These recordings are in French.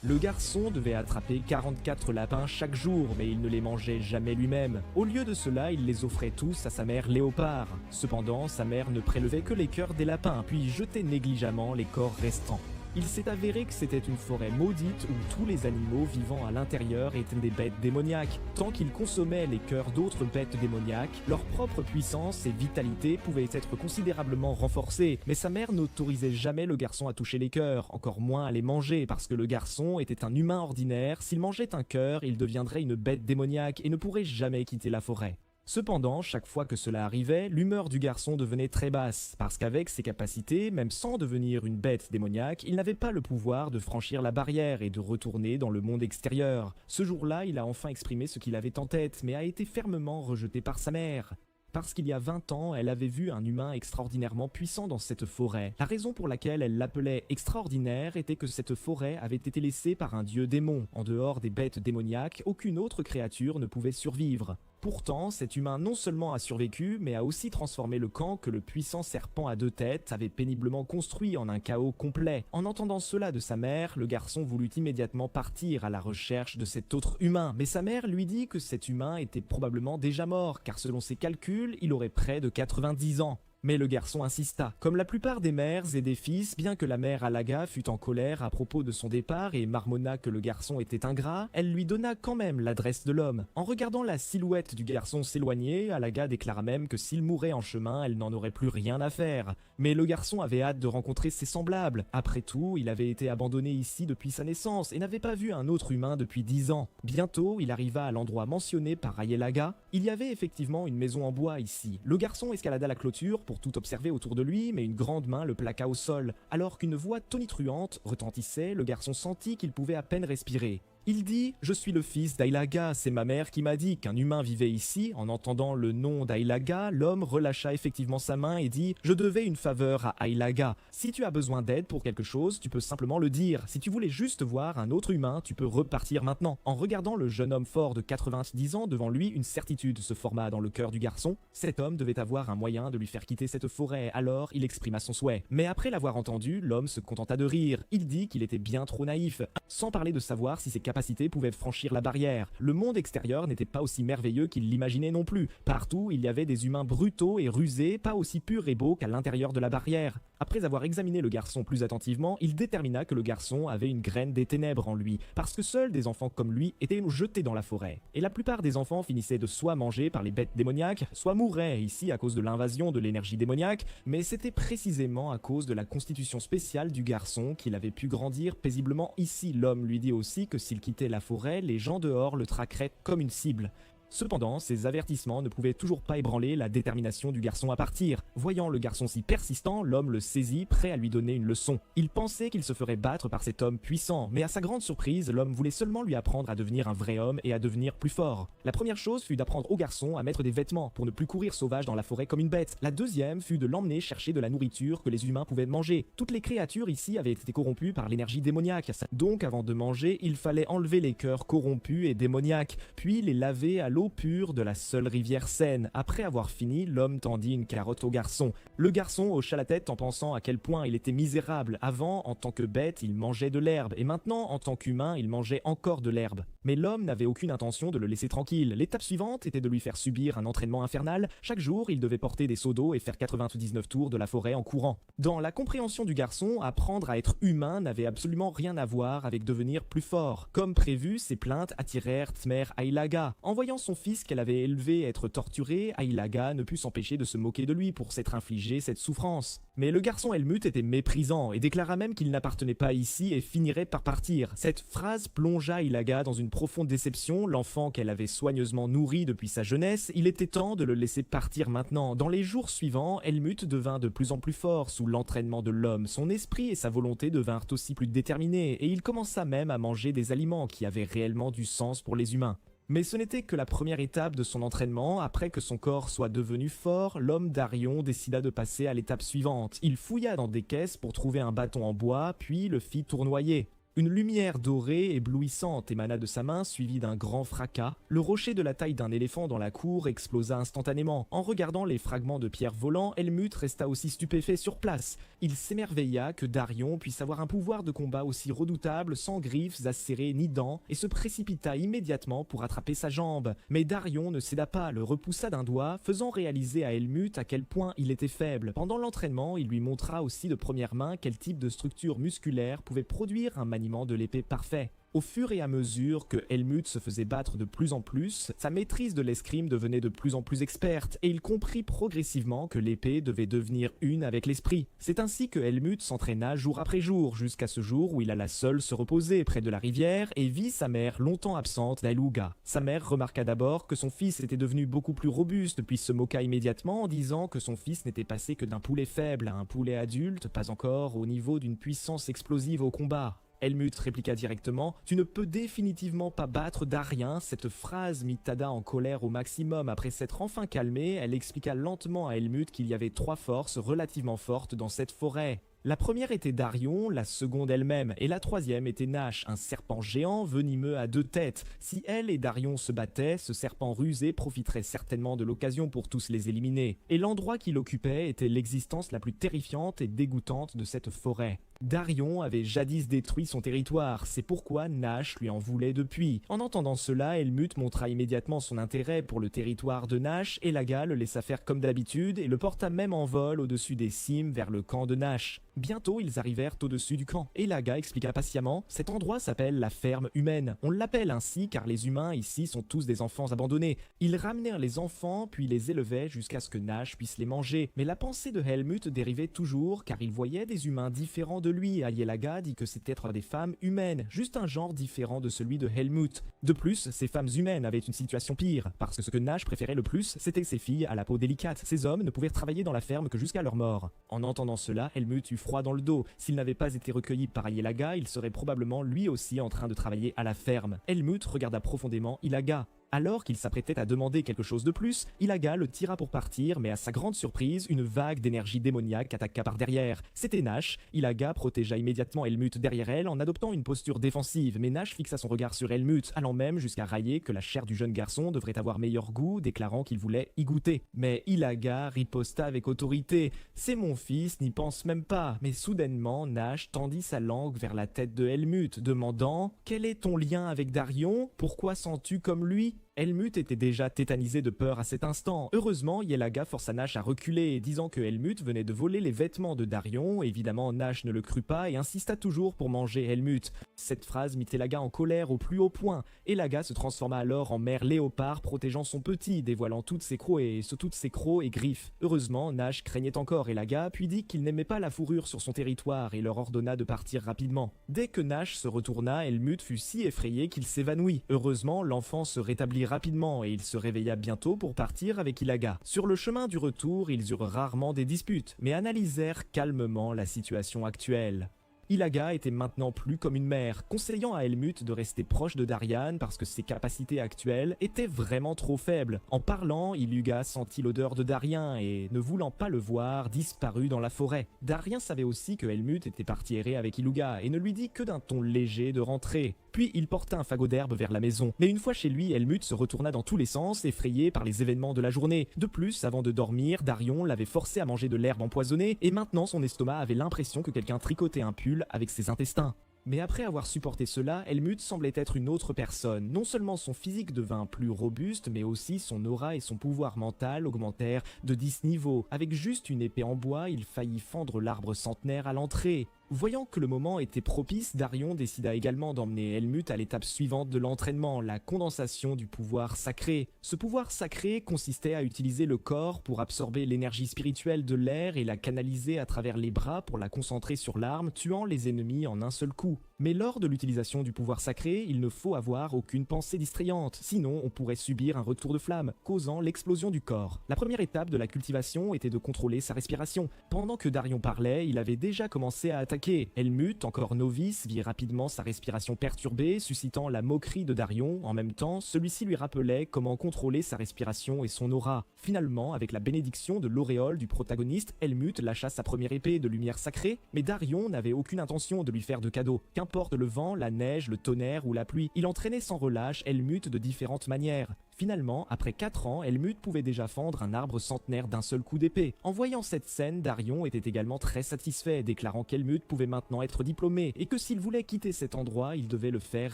Le garçon devait attraper 44 lapins chaque jour, mais il ne les mangeait jamais lui-même. Au lieu de cela, il les offrait tous à sa mère Léopard. Cependant, sa mère ne prélevait que les cœurs des lapins, puis jetait négligemment les corps restants. Il s'est avéré que c'était une forêt maudite où tous les animaux vivant à l'intérieur étaient des bêtes démoniaques. Tant qu'ils consommaient les cœurs d'autres bêtes démoniaques, leur propre puissance et vitalité pouvaient être considérablement renforcées, mais sa mère n'autorisait jamais le garçon à toucher les cœurs, encore moins à les manger, parce que le garçon était un humain ordinaire. S'il mangeait un cœur, il deviendrait une bête démoniaque et ne pourrait jamais quitter la forêt. Cependant, chaque fois que cela arrivait, l'humeur du garçon devenait très basse, parce qu'avec ses capacités, même sans devenir une bête démoniaque, il n'avait pas le pouvoir de franchir la barrière et de retourner dans le monde extérieur. Ce jour-là, il a enfin exprimé ce qu'il avait en tête, mais a été fermement rejeté par sa mère. Parce qu'il y a 20 ans, elle avait vu un humain extraordinairement puissant dans cette forêt. La raison pour laquelle elle l'appelait extraordinaire était que cette forêt avait été laissée par un dieu démon. En dehors des bêtes démoniaques, aucune autre créature ne pouvait survivre. Pourtant, cet humain non seulement a survécu, mais a aussi transformé le camp que le puissant serpent à 2 têtes avait péniblement construit en un chaos complet. En entendant cela de sa mère, le garçon voulut immédiatement partir à la recherche de cet autre humain, mais sa mère lui dit que cet humain était probablement déjà mort, car selon ses calculs, il aurait près de 90 ans. Mais le garçon insista. Comme la plupart des mères et des fils, bien que la mère Alaga fût en colère à propos de son départ et marmonna que le garçon était ingrat, elle lui donna quand même l'adresse de l'homme. En regardant la silhouette du garçon s'éloigner, Alaga déclara même que s'il mourait en chemin, elle n'en aurait plus rien à faire. Mais le garçon avait hâte de rencontrer ses semblables. Après tout, il avait été abandonné ici depuis sa naissance et n'avait pas vu un autre humain depuis 10 ans. Bientôt, il arriva à l'endroit mentionné par Ayelaga. Il y avait effectivement une maison en bois ici. Le garçon escalada la clôture pour tout observer autour de lui, mais une grande main le plaqua au sol. Alors qu'une voix tonitruante retentissait, le garçon sentit qu'il pouvait à peine respirer. Il dit « Je suis le fils d'Aylaga, c'est ma mère qui m'a dit qu'un humain vivait ici. » En entendant le nom d'Aylaga, l'homme relâcha effectivement sa main et dit « Je devais une faveur à Aylaga. Si tu as besoin d'aide pour quelque chose, tu peux simplement le dire. Si tu voulais juste voir un autre humain, tu peux repartir maintenant. » En regardant le jeune homme fort de 90 ans devant lui, une certitude se forma dans le cœur du garçon. Cet homme devait avoir un moyen de lui faire quitter cette forêt, alors il exprima son souhait. Mais après l'avoir entendu, l'homme se contenta de rire. Il dit qu'il était bien trop naïf, sans parler de savoir si ses capacités pouvaient franchir la barrière. Le monde extérieur n'était pas aussi merveilleux qu'il l'imaginait non plus. Partout, il y avait des humains brutaux et rusés, pas aussi purs et beaux qu'à l'intérieur de la barrière. Après avoir examiné le garçon plus attentivement, il détermina que le garçon avait une graine des ténèbres en lui, parce que seuls des enfants comme lui étaient jetés dans la forêt. Et la plupart des enfants finissaient de soit manger par les bêtes démoniaques, soit mouraient ici à cause de l'invasion de l'énergie démoniaque, mais c'était précisément à cause de la constitution spéciale du garçon qu'il avait pu grandir paisiblement ici. L'homme lui dit aussi que s'il quittait la forêt, les gens dehors le traqueraient comme une cible. Cependant, ces avertissements ne pouvaient toujours pas ébranler la détermination du garçon à partir. Voyant le garçon si persistant, l'homme le saisit, prêt à lui donner une leçon. Il pensait qu'il se ferait battre par cet homme puissant, mais à sa grande surprise, l'homme voulait seulement lui apprendre à devenir un vrai homme et à devenir plus fort. La première chose fut d'apprendre au garçon à mettre des vêtements pour ne plus courir sauvage dans la forêt comme une bête. La deuxième fut de l'emmener chercher de la nourriture que les humains pouvaient manger. Toutes les créatures ici avaient été corrompues par l'énergie démoniaque. Donc avant de manger, il fallait enlever les cœurs corrompus et démoniaques, puis les laver à l'eau pure de la seule rivière saine. Après avoir fini, l'homme tendit une carotte au garçon. Le garçon hocha la tête en pensant à quel point il était misérable. Avant, en tant que bête, il mangeait de l'herbe, et maintenant, en tant qu'humain, il mangeait encore de l'herbe. Mais l'homme n'avait aucune intention de le laisser tranquille. L'étape suivante était de lui faire subir un entraînement infernal. Chaque jour, il devait porter des seaux d'eau et faire 99 tours de la forêt en courant. Dans la compréhension du garçon, apprendre à être humain n'avait absolument rien à voir avec devenir plus fort. Comme prévu, ces plaintes attirèrent Tmer Aylaga. En voyant son fils qu'elle avait élevé être torturé, Aylaga ne put s'empêcher de se moquer de lui pour s'être infligé cette souffrance. Mais le garçon Helmut était méprisant et déclara même qu'il n'appartenait pas ici et finirait par partir. Cette phrase plongea Aylaga dans une profonde déception. L'enfant qu'elle avait soigneusement nourri depuis sa jeunesse, il était temps de le laisser partir maintenant. Dans les jours suivants, Helmut devint de plus en plus fort sous l'entraînement de l'homme. Son esprit et sa volonté devinrent aussi plus déterminés et il commença même à manger des aliments qui avaient réellement du sens pour les humains. Mais ce n'était que la première étape de son entraînement. Après que son corps soit devenu fort, l'homme d'Arion décida de passer à l'étape suivante. Il fouilla dans des caisses pour trouver un bâton en bois, puis le fit tournoyer. Une lumière dorée éblouissante émana de sa main, suivie d'un grand fracas. Le rocher de la taille d'un éléphant dans la cour explosa instantanément. En regardant les fragments de pierre volants, Helmut resta aussi stupéfait sur place. Il s'émerveilla que Darion puisse avoir un pouvoir de combat aussi redoutable, sans griffes acérées ni dents, et se précipita immédiatement pour attraper sa jambe. Mais Darion ne céda pas, le repoussa d'un doigt, faisant réaliser à Helmut à quel point il était faible. Pendant l'entraînement, il lui montra aussi de première main quel type de structure musculaire pouvait produire un maniement de l'épée parfait. Au fur et à mesure que Helmut se faisait battre de plus en plus, sa maîtrise de l'escrime devenait de plus en plus experte et il comprit progressivement que l'épée devait devenir une avec l'esprit. C'est ainsi que Helmut s'entraîna jour après jour, jusqu'à ce jour où il alla seul se reposer près de la rivière et vit sa mère longtemps absente d'Ailuga. Sa mère remarqua d'abord que son fils était devenu beaucoup plus robuste, puis se moqua immédiatement en disant que son fils n'était passé que d'un poulet faible à un poulet adulte, pas encore au niveau d'une puissance explosive au combat. Helmut répliqua directement « Tu ne peux définitivement pas battre Darien ». Cette phrase mit Tada en colère au maximum. Après s'être enfin calmée, elle expliqua lentement à Helmut qu'il y avait 3 forces relativement fortes dans cette forêt. La première était Darion, la seconde elle-même, et la troisième était Nash, un serpent géant venimeux à 2 têtes. Si elle et Darion se battaient, ce serpent rusé profiterait certainement de l'occasion pour tous les éliminer. Et l'endroit qu'il occupait était l'existence la plus terrifiante et dégoûtante de cette forêt. Darion avait jadis détruit son territoire, c'est pourquoi Nash lui en voulait depuis. En entendant cela, Helmut montra immédiatement son intérêt pour le territoire de Nash et Laga le laissa faire comme d'habitude et le porta même en vol au-dessus des cimes vers le camp de Nash. Bientôt, ils arrivèrent au-dessus du camp, et Laga expliqua patiemment « Cet endroit s'appelle la ferme humaine. On l'appelle ainsi car les humains ici sont tous des enfants abandonnés. Ils ramenèrent les enfants puis les élevaient jusqu'à ce que Nash puisse les manger. Mais la pensée de Helmut dérivait toujours car il voyait des humains différents de lui. Ayelaga dit que c'était être des femmes humaines, juste un genre différent de celui de Helmut. De plus, ces femmes humaines avaient une situation pire, parce que ce que Nash préférait le plus, c'était ses filles à la peau délicate. Ces hommes ne pouvaient travailler dans la ferme que jusqu'à leur mort. En entendant cela, Helmut eut froid dans le dos. S'il n'avait pas été recueilli par Ayelaga, il serait probablement lui aussi en train de travailler à la ferme. Helmut regarda profondément Ilaga. Alors qu'il s'apprêtait à demander quelque chose de plus, Ilaga le tira pour partir, mais à sa grande surprise, une vague d'énergie démoniaque attaqua par derrière. C'était Nash. Ilaga protégea immédiatement Helmut derrière elle en adoptant une posture défensive, mais Nash fixa son regard sur Helmut, allant même jusqu'à railler que la chair du jeune garçon devrait avoir meilleur goût, déclarant qu'il voulait y goûter. Mais Ilaga riposta avec autorité. « C'est mon fils, n'y pense même pas ». Mais soudainement, Nash tendit sa langue vers la tête de Helmut, demandant « Quel est ton lien avec Darion? Pourquoi sens-tu comme lui ?» Helmut était déjà tétanisé de peur à cet instant. Heureusement, Yelaga força Nash à reculer, disant que Helmut venait de voler les vêtements de Darion. Évidemment, Nash ne le crut pas et insista toujours pour manger Helmut. Cette phrase mit Yelaga en colère au plus haut point. Yelaga se transforma alors en mère léopard, protégeant son petit, dévoilant toutes ses crocs et griffes. Heureusement, Nash craignait encore Yelaga, puis dit qu'il n'aimait pas la fourrure sur son territoire et leur ordonna de partir rapidement. Dès que Nash se retourna, Helmut fut si effrayé qu'il s'évanouit. Heureusement, l'enfant se rétablit rapidement et il se réveilla bientôt pour partir avec Ilaga. Sur le chemin du retour, ils eurent rarement des disputes, mais analysèrent calmement la situation actuelle. Ilaga était maintenant plus comme une mère, conseillant à Helmut de rester proche de Darian parce que ses capacités actuelles étaient vraiment trop faibles. En parlant, Ilaga sentit l'odeur de Darien et, ne voulant pas le voir, disparut dans la forêt. Darien savait aussi que Helmut était parti errer avec Ilaga et ne lui dit que d'un ton léger de rentrer. Puis il porta un fagot d'herbe vers la maison. Mais une fois chez lui, Helmut se retourna dans tous les sens, effrayé par les événements de la journée. De plus, avant de dormir, Darion l'avait forcé à manger de l'herbe empoisonnée et maintenant son estomac avait l'impression que quelqu'un tricotait un pull avec ses intestins. Mais après avoir supporté cela, Helmut semblait être une autre personne. Non seulement son physique devint plus robuste, mais aussi son aura et son pouvoir mental augmentèrent de 10 niveaux. Avec juste une épée en bois, il faillit fendre l'arbre centenaire à l'entrée. Voyant que le moment était propice, Darion décida également d'emmener Helmut à l'étape suivante de l'entraînement, la condensation du pouvoir sacré. Ce pouvoir sacré consistait à utiliser le corps pour absorber l'énergie spirituelle de l'air et la canaliser à travers les bras pour la concentrer sur l'arme, tuant les ennemis en un seul coup. Mais lors de l'utilisation du pouvoir sacré, il ne faut avoir aucune pensée distrayante, sinon on pourrait subir un retour de flamme, causant l'explosion du corps. La première étape de la cultivation était de contrôler sa respiration. Pendant que Darion parlait, il avait déjà commencé à attaquer. Helmut, encore novice, vit rapidement sa respiration perturbée, suscitant la moquerie de Darion. En même temps, celui-ci lui rappelait comment contrôler sa respiration et son aura. Finalement, avec la bénédiction de l'auréole du protagoniste, Helmut lâcha sa première épée de lumière sacrée, mais Darion n'avait aucune intention de lui faire de cadeau. Qu'importe importe le vent, la neige, le tonnerre ou la pluie, il entraînait sans relâche Helmut de différentes manières. Finalement, après 4 ans, Helmut pouvait déjà fendre un arbre centenaire d'un seul coup d'épée. En voyant cette scène, Darion était également très satisfait, déclarant qu'Helmut pouvait maintenant être diplômé et que s'il voulait quitter cet endroit, il devait le faire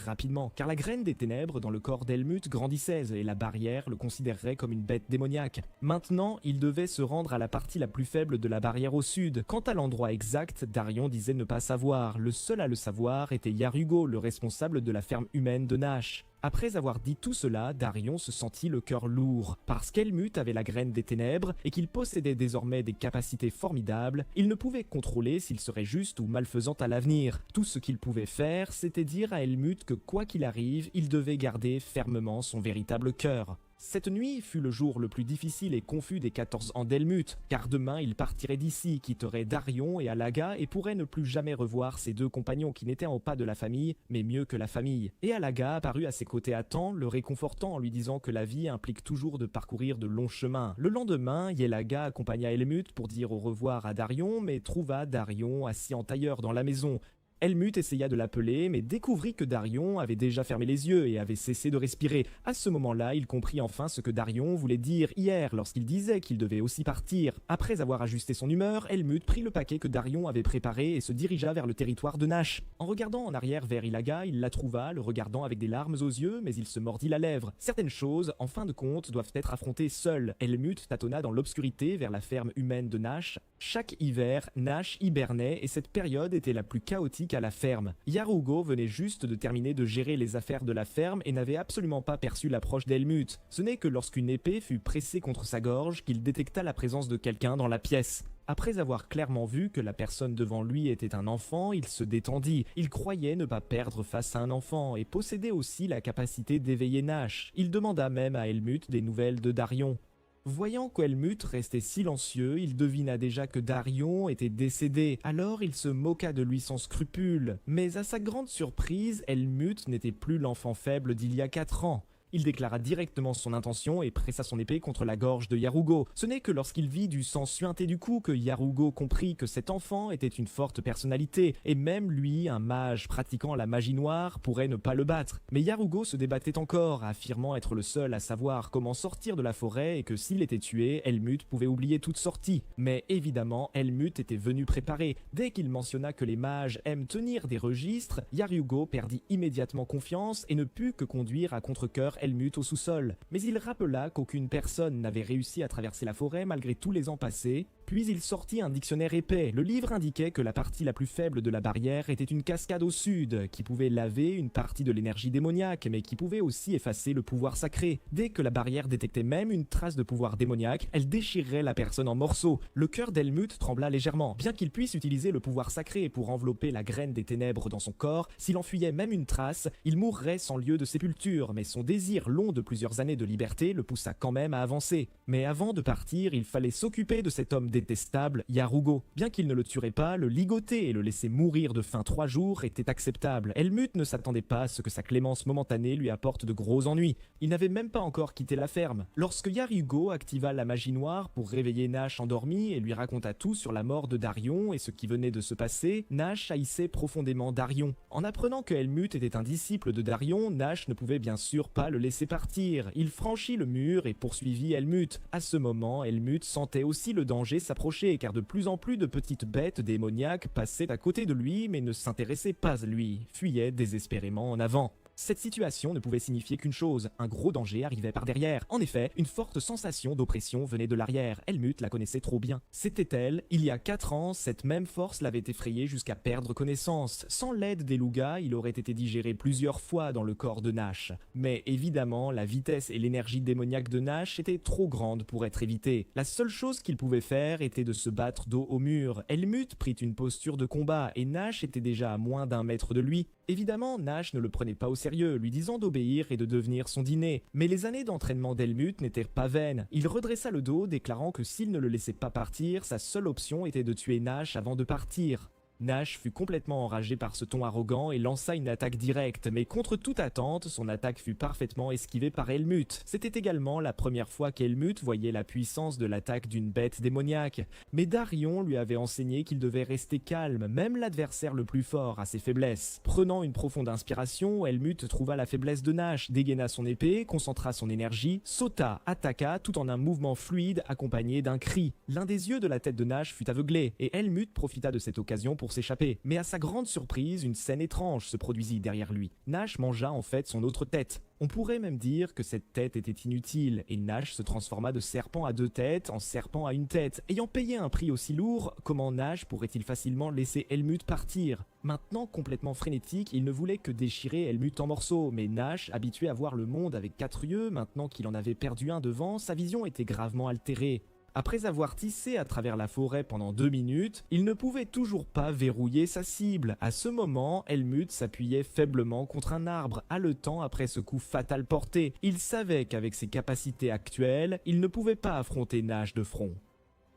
rapidement, car la graine des ténèbres dans le corps d'Helmut grandissait et la barrière le considérerait comme une bête démoniaque. Maintenant, il devait se rendre à la partie la plus faible de la barrière au sud. Quant à l'endroit exact, Darion disait ne pas savoir. Le seul à le savoir était Yarugo, le responsable de la ferme humaine de Nash. Après avoir dit tout cela, Darion se sentit le cœur lourd. Parce qu'Helmut avait la graine des ténèbres et qu'il possédait désormais des capacités formidables, il ne pouvait contrôler s'il serait juste ou malfaisant à l'avenir. Tout ce qu'il pouvait faire, c'était dire à Helmut que quoi qu'il arrive, il devait garder fermement son véritable cœur. Cette nuit fut le jour le plus difficile et confus des 14 ans d'Helmut, car demain il partirait d'ici, quitterait Darion et Alaga et pourrait ne plus jamais revoir ses 2 compagnons qui n'étaient en pas de la famille, mais mieux que la famille. Et Alaga apparut à ses côtés à temps, le réconfortant en lui disant que la vie implique toujours de parcourir de longs chemins. Le lendemain, Yelaga accompagna Helmut pour dire au revoir à Darion, mais trouva Darion assis en tailleur dans la maison. Helmut essaya de l'appeler, mais découvrit que Darion avait déjà fermé les yeux et avait cessé de respirer. À ce moment-là, il comprit enfin ce que Darion voulait dire hier lorsqu'il disait qu'il devait aussi partir. Après avoir ajusté son humeur, Helmut prit le paquet que Darion avait préparé et se dirigea vers le territoire de Nash. En regardant en arrière vers Ilaga, il la trouva, le regardant avec des larmes aux yeux, mais il se mordit la lèvre. Certaines choses, en fin de compte, doivent être affrontées seules. Helmut tâtonna dans l'obscurité vers la ferme humaine de Nash. Chaque hiver, Nash hibernait et cette période était la plus chaotique à la ferme. Yarugo venait juste de terminer de gérer les affaires de la ferme et n'avait absolument pas perçu l'approche d'Helmut. Ce n'est que lorsqu'une épée fut pressée contre sa gorge qu'il détecta la présence de quelqu'un dans la pièce. Après avoir clairement vu que la personne devant lui était un enfant, il se détendit. Il croyait ne pas perdre face à un enfant et possédait aussi la capacité d'éveiller Nash. Il demanda même à Helmut des nouvelles de Darion. Voyant qu'Helmut restait silencieux, il devina déjà que Darion était décédé, alors il se moqua de lui sans scrupule. Mais à sa grande surprise, Helmut n'était plus l'enfant faible d'il y a 4 ans. Il déclara directement son intention et pressa son épée contre la gorge de Yarugo. Ce n'est que lorsqu'il vit du sang suinter du cou que Yarugo comprit que cet enfant était une forte personnalité, et même lui, un mage pratiquant la magie noire, pourrait ne pas le battre. Mais Yarugo se débattait encore, affirmant être le seul à savoir comment sortir de la forêt et que s'il était tué, Helmut pouvait oublier toute sortie. Mais évidemment, Helmut était venu préparé. Dès qu'il mentionna que les mages aiment tenir des registres, Yarugo perdit immédiatement confiance et ne put que conduire à contre-cœur Helmut au sous-sol. Mais il rappela qu'aucune personne n'avait réussi à traverser la forêt malgré tous les ans passés. Puis il sortit un dictionnaire épais. Le livre indiquait que la partie la plus faible de la barrière était une cascade au sud, qui pouvait laver une partie de l'énergie démoniaque, mais qui pouvait aussi effacer le pouvoir sacré. Dès que la barrière détectait même une trace de pouvoir démoniaque, elle déchirerait la personne en morceaux. Le cœur d'Helmut trembla légèrement. Bien qu'il puisse utiliser le pouvoir sacré pour envelopper la graine des ténèbres dans son corps, s'il en fuyait même une trace, il mourrait sans lieu de sépulture, mais son désir long de plusieurs années de liberté le poussa quand même à avancer. Mais avant de partir, il fallait s'occuper de cet homme détestable, Yarugo. Bien qu'il ne le tuerait pas, le ligoter et le laisser mourir de faim 3 jours était acceptable. Helmut ne s'attendait pas à ce que sa clémence momentanée lui apporte de gros ennuis. Il n'avait même pas encore quitté la ferme. Lorsque Yarugo activa la magie noire pour réveiller Nash endormi et lui raconta tout sur la mort de Darion et ce qui venait de se passer, Nash haïssait profondément Darion. En apprenant que Helmut était un disciple de Darion, Nash ne pouvait bien sûr pas le laisser partir. Il franchit le mur et poursuivit Helmut. À ce moment, Helmut sentait aussi le danger s'approcher car de plus en plus de petites bêtes démoniaques passaient à côté de lui mais ne s'intéressaient pas à lui, fuyaient désespérément en avant. Cette situation ne pouvait signifier qu'une chose, un gros danger arrivait par derrière. En effet, une forte sensation d'oppression venait de l'arrière. Helmut la connaissait trop bien. C'était elle, il y a 4 ans, cette même force l'avait effrayé jusqu'à perdre connaissance. Sans l'aide des Luga, il aurait été digéré plusieurs fois dans le corps de Nash. Mais évidemment, la vitesse et l'énergie démoniaque de Nash étaient trop grandes pour être évitées. La seule chose qu'il pouvait faire était de se battre dos au mur. Helmut prit une posture de combat et Nash était déjà à moins d'1 mètre de lui. Évidemment, Nash ne le prenait pas au sérieux, lui disant d'obéir et de devenir son dîner. Mais les années d'entraînement d'Helmut n'étaient pas vaines. Il redressa le dos, déclarant que s'il ne le laissait pas partir, sa seule option était de tuer Nash avant de partir. Nash fut complètement enragé par ce ton arrogant et lança une attaque directe, mais contre toute attente, son attaque fut parfaitement esquivée par Helmut. C'était également la première fois qu'Helmut voyait la puissance de l'attaque d'une bête démoniaque. Mais Darion lui avait enseigné qu'il devait rester calme, même l'adversaire le plus fort a ses faiblesses. Prenant une profonde inspiration, Helmut trouva la faiblesse de Nash, dégaina son épée, concentra son énergie, sauta, attaqua, tout en un mouvement fluide accompagné d'un cri. L'un des yeux de la tête de Nash fut aveuglé, et Helmut profita de cette occasion pour s'échapper. Mais à sa grande surprise, une scène étrange se produisit derrière lui. Nash mangea en fait son autre tête. On pourrait même dire que cette tête était inutile, et Nash se transforma de serpent à 2 têtes en serpent à 1 tête. Ayant payé un prix aussi lourd, comment Nash pourrait-il facilement laisser Helmut partir? Maintenant complètement frénétique, il ne voulait que déchirer Helmut en morceaux, mais Nash, habitué à voir le monde avec 4 yeux, maintenant qu'il en avait perdu un devant, sa vision était gravement altérée. Après avoir tissé à travers la forêt pendant 2 minutes, il ne pouvait toujours pas verrouiller sa cible. À ce moment, Helmut s'appuyait faiblement contre un arbre, haletant après ce coup fatal porté. Il savait qu'avec ses capacités actuelles, il ne pouvait pas affronter Nash de front.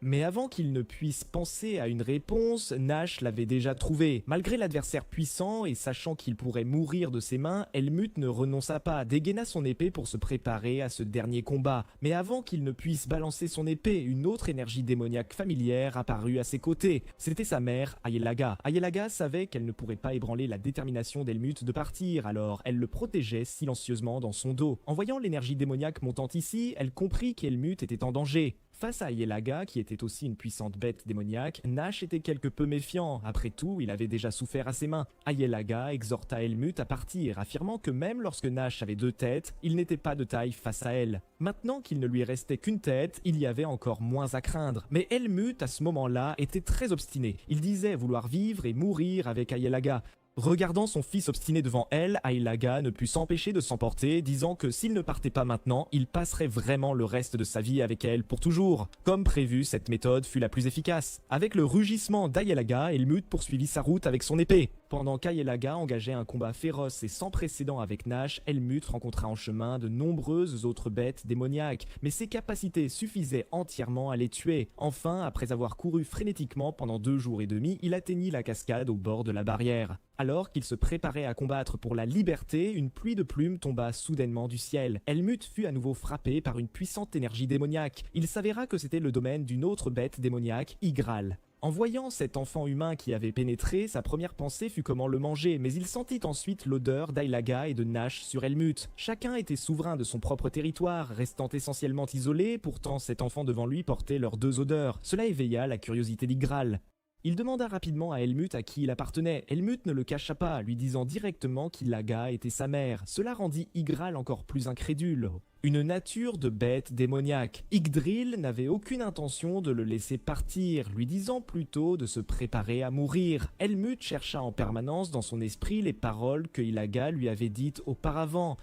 Mais avant qu'il ne puisse penser à une réponse, Nash l'avait déjà trouvé. Malgré l'adversaire puissant et sachant qu'il pourrait mourir de ses mains, Helmut ne renonça pas, dégaina son épée pour se préparer à ce dernier combat. Mais avant qu'il ne puisse balancer son épée, une autre énergie démoniaque familière apparut à ses côtés. C'était sa mère, Ayelaga. Ayelaga savait qu'elle ne pourrait pas ébranler la détermination d'Helmut de partir, alors elle le protégeait silencieusement dans son dos. En voyant l'énergie démoniaque montant ici, elle comprit qu'Helmut était en danger. Face à Ayelaga, qui était aussi une puissante bête démoniaque, Nash était quelque peu méfiant. Après tout, il avait déjà souffert à ses mains. Ayelaga exhorta Helmut à partir, affirmant que même lorsque Nash avait 2 têtes, il n'était pas de taille face à elle. Maintenant qu'il ne lui restait qu'une tête, il y avait encore moins à craindre. Mais Helmut, à ce moment-là, était très obstiné. Il disait vouloir vivre et mourir avec Ayelaga. Regardant son fils obstiné devant elle, Ayelaga ne put s'empêcher de s'emporter, disant que s'il ne partait pas maintenant, il passerait vraiment le reste de sa vie avec elle pour toujours. Comme prévu, cette méthode fut la plus efficace. Avec le rugissement d'Ayelaga, Helmut poursuivit sa route avec son épée. Pendant qu'Ayelaga engageait un combat féroce et sans précédent avec Nash, Helmut rencontra en chemin de nombreuses autres bêtes démoniaques, mais ses capacités suffisaient entièrement à les tuer. Enfin, après avoir couru frénétiquement pendant 2 jours et demi, il atteignit la cascade au bord de la barrière. Alors qu'il se préparait à combattre pour la liberté, une pluie de plumes tomba soudainement du ciel. Helmut fut à nouveau frappé par une puissante énergie démoniaque. Il s'avéra que c'était le domaine d'une autre bête démoniaque, Ygdrall. En voyant cet enfant humain qui avait pénétré, sa première pensée fut comment le manger, mais il sentit ensuite l'odeur d'Ayelaga et de Nash sur Helmut. Chacun était souverain de son propre territoire, restant essentiellement isolé, pourtant cet enfant devant lui portait leurs 2 odeurs. Cela éveilla la curiosité d'Ygdrall. Il demanda rapidement à Helmut à qui il appartenait. Helmut ne le cacha pas, lui disant directement qu'Ayelaga était sa mère. Cela rendit Ygdrall encore plus incrédule. Une nature de bête démoniaque. Yggdrasil n'avait aucune intention de le laisser partir, lui disant plutôt de se préparer à mourir. Helmut chercha en permanence dans son esprit les paroles que Ayelaga lui avait dites auparavant.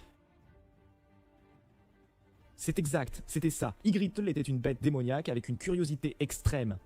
C'est exact, c'était ça. Yggdrasil était une bête démoniaque avec une curiosité extrême.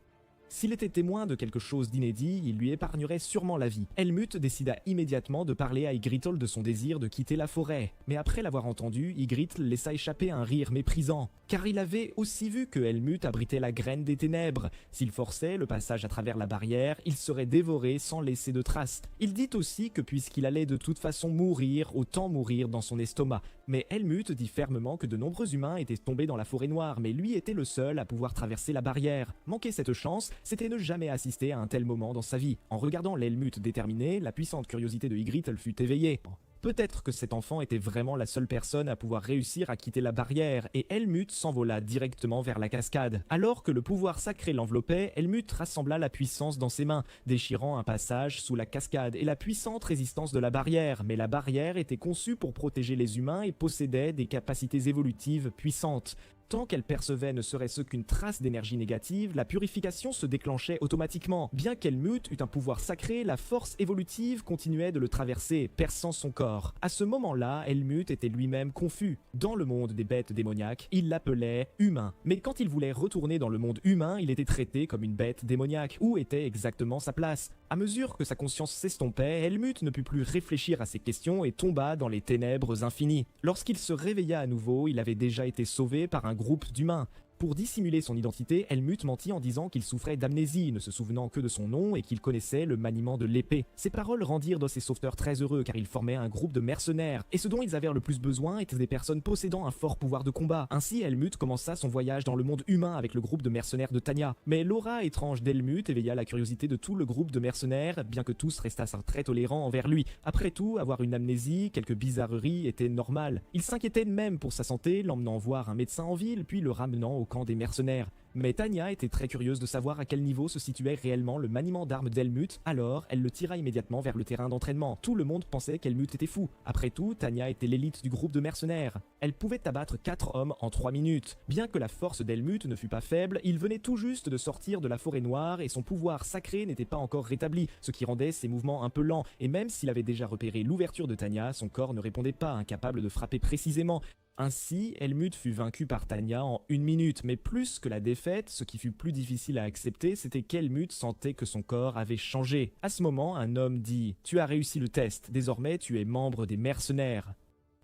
S'il était témoin de quelque chose d'inédit, il lui épargnerait sûrement la vie. Helmut décida immédiatement de parler à Yggdrasil de son désir de quitter la forêt. Mais après l'avoir entendu, Yggdrasil laissa échapper un rire méprisant. Car il avait aussi vu que Helmut abritait la graine des ténèbres. S'il forçait le passage à travers la barrière, il serait dévoré sans laisser de traces. Il dit aussi que puisqu'il allait de toute façon mourir, autant mourir dans son estomac. Mais Helmut dit fermement que de nombreux humains étaient tombés dans la forêt noire, mais lui était le seul à pouvoir traverser la barrière. Manquer cette chance, c'était ne jamais assister à un tel moment dans sa vie. En regardant l'Helmut déterminé, la puissante curiosité de Yggdrasil fut éveillée. Peut-être que cet enfant était vraiment la seule personne à pouvoir réussir à quitter la barrière, et Helmut s'envola directement vers la cascade. Alors que le pouvoir sacré l'enveloppait, Helmut rassembla la puissance dans ses mains, déchirant un passage sous la cascade et la puissante résistance de la barrière. Mais la barrière était conçue pour protéger les humains et possédait des capacités évolutives puissantes. Tant qu'elle percevait ne serait-ce qu'une trace d'énergie négative, la purification se déclenchait automatiquement. Bien qu'Helmut eût un pouvoir sacré, la force évolutive continuait de le traverser, perçant son corps. À ce moment-là, Helmut était lui-même confus. Dans le monde des bêtes démoniaques, il l'appelait humain. Mais quand il voulait retourner dans le monde humain, il était traité comme une bête démoniaque. Où était exactement sa place? À mesure que sa conscience s'estompait, Helmut ne put plus réfléchir à ces questions et tomba dans les ténèbres infinies. Lorsqu'il se réveilla à nouveau, il avait déjà été sauvé par un groupe d'humains. Pour dissimuler son identité, Helmut mentit en disant qu'il souffrait d'amnésie, ne se souvenant que de son nom et qu'il connaissait le maniement de l'épée. Ces paroles rendirent Dos et sauveteurs très heureux car ils formaient un groupe de mercenaires, et ce dont ils avaient le plus besoin étaient des personnes possédant un fort pouvoir de combat. Ainsi, Helmut commença son voyage dans le monde humain avec le groupe de mercenaires de Tanya. Mais l'aura étrange d'Helmut éveilla la curiosité de tout le groupe de mercenaires, bien que tous restassent très tolérants envers lui. Après tout, avoir une amnésie, quelques bizarreries était normal. Il s'inquiétait même pour sa santé, l'emmenant voir un médecin en ville, puis le ramenant au camp des mercenaires. Mais Tanya était très curieuse de savoir à quel niveau se situait réellement le maniement d'armes d'Helmut, alors elle le tira immédiatement vers le terrain d'entraînement. Tout le monde pensait qu'Helmut était fou. Après tout, Tanya était l'élite du groupe de mercenaires. Elle pouvait abattre 4 hommes en 3 minutes. Bien que la force d'Helmut ne fût pas faible, il venait tout juste de sortir de la forêt noire et son pouvoir sacré n'était pas encore rétabli, ce qui rendait ses mouvements un peu lents, et même s'il avait déjà repéré l'ouverture de Tanya, son corps ne répondait pas, incapable de frapper précisément. Ainsi, Helmut fut vaincu par Tanya en 1 minute, mais plus que la défaite, ce qui fut plus difficile à accepter, c'était qu'Helmut sentait que son corps avait changé. À ce moment, un homme dit « Tu as réussi le test, désormais tu es membre des mercenaires ».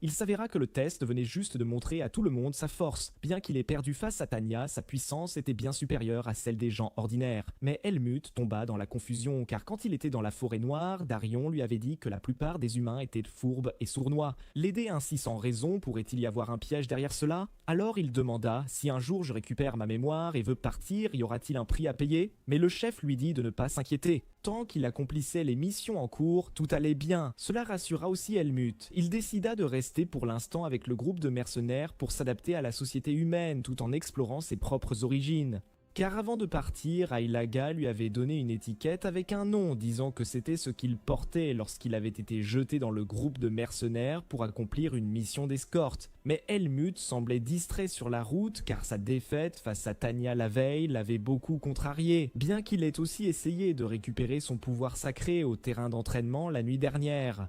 Il s'avéra que le test venait juste de montrer à tout le monde sa force. Bien qu'il ait perdu face à Tanya, sa puissance était bien supérieure à celle des gens ordinaires. Mais Helmut tomba dans la confusion, car quand il était dans la forêt noire, Darion lui avait dit que la plupart des humains étaient fourbes et sournois. L'aider ainsi sans raison, pourrait-il y avoir un piège derrière cela? Alors il demanda « Si un jour je récupère ma mémoire et veux partir, y aura-t-il un prix à payer ?» Mais le chef lui dit de ne pas s'inquiéter. Tant qu'il accomplissait les missions en cours, tout allait bien. Cela rassura aussi Helmut. Il décida de rester pour l'instant avec le groupe de mercenaires pour s'adapter à la société humaine tout en explorant ses propres origines. Car avant de partir, Ailaga lui avait donné une étiquette avec un nom, disant que c'était ce qu'il portait lorsqu'il avait été jeté dans le groupe de mercenaires pour accomplir une mission d'escorte. Mais Helmut semblait distrait sur la route car sa défaite face à Tanya la veille l'avait beaucoup contrarié, bien qu'il ait aussi essayé de récupérer son pouvoir sacré au terrain d'entraînement la nuit dernière.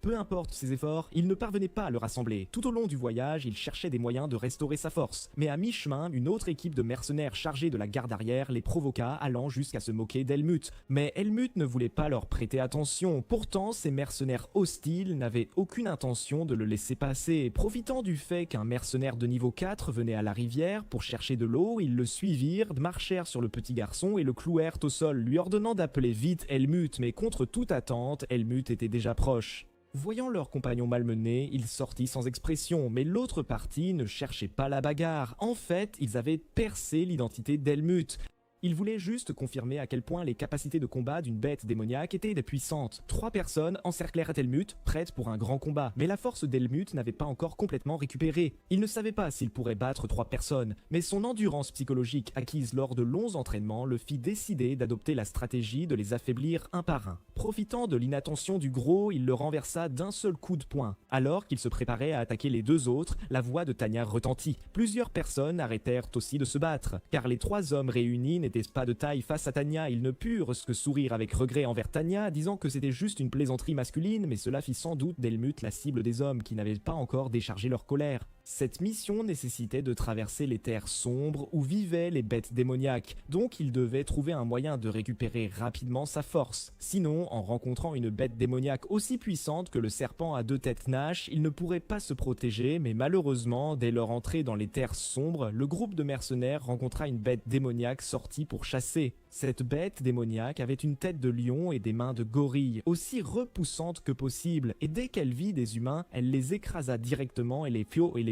Peu importe ses efforts, il ne parvenait pas à le rassembler. Tout au long du voyage, il cherchait des moyens de restaurer sa force. Mais à mi-chemin, une autre équipe de mercenaires chargés de la garde arrière les provoqua, allant jusqu'à se moquer d'Helmut. Mais Helmut ne voulait pas leur prêter attention. Pourtant, ces mercenaires hostiles n'avaient aucune intention de le laisser passer. Profitant du fait qu'un mercenaire de niveau 4 venait à la rivière pour chercher de l'eau, ils le suivirent, marchèrent sur le petit garçon et le clouèrent au sol, lui ordonnant d'appeler vite Helmut. Mais contre toute attente, Helmut était déjà proche. Voyant leur compagnon malmené, il sortit sans expression, mais l'autre partie ne cherchait pas la bagarre. En fait, ils avaient percé l'identité d'Helmut. Il voulait juste confirmer à quel point les capacités de combat d'une bête démoniaque étaient puissantes. 3 personnes encerclèrent Helmut, prêtes pour un grand combat. Mais la force d'Helmut n'avait pas encore complètement récupéré. Il ne savait pas s'il pourrait battre 3 personnes, mais son endurance psychologique acquise lors de longs entraînements le fit décider d'adopter la stratégie de les affaiblir un par un. Profitant de l'inattention du gros, il le renversa d'un seul coup de poing. Alors qu'il se préparait à attaquer les 2 autres, la voix de Tanya retentit. Plusieurs personnes arrêtèrent aussi de se battre, car les 3 hommes réunis n'étaient pas de taille face à Tanya. Ils ne purent que sourire avec regret envers Tanya, disant que c'était juste une plaisanterie masculine, mais cela fit sans doute d'Helmut la cible des hommes qui n'avaient pas encore déchargé leur colère. Cette mission nécessitait de traverser les terres sombres où vivaient les bêtes démoniaques, donc il devait trouver un moyen de récupérer rapidement sa force. Sinon, en rencontrant une bête démoniaque aussi puissante que le serpent à 2 têtes Nash, il ne pourrait pas se protéger, mais malheureusement, dès leur entrée dans les terres sombres, le groupe de mercenaires rencontra une bête démoniaque sortie pour chasser. Cette bête démoniaque avait une tête de lion et des mains de gorille, aussi repoussantes que possible, et dès qu'elle vit des humains, elle les écrasa directement et les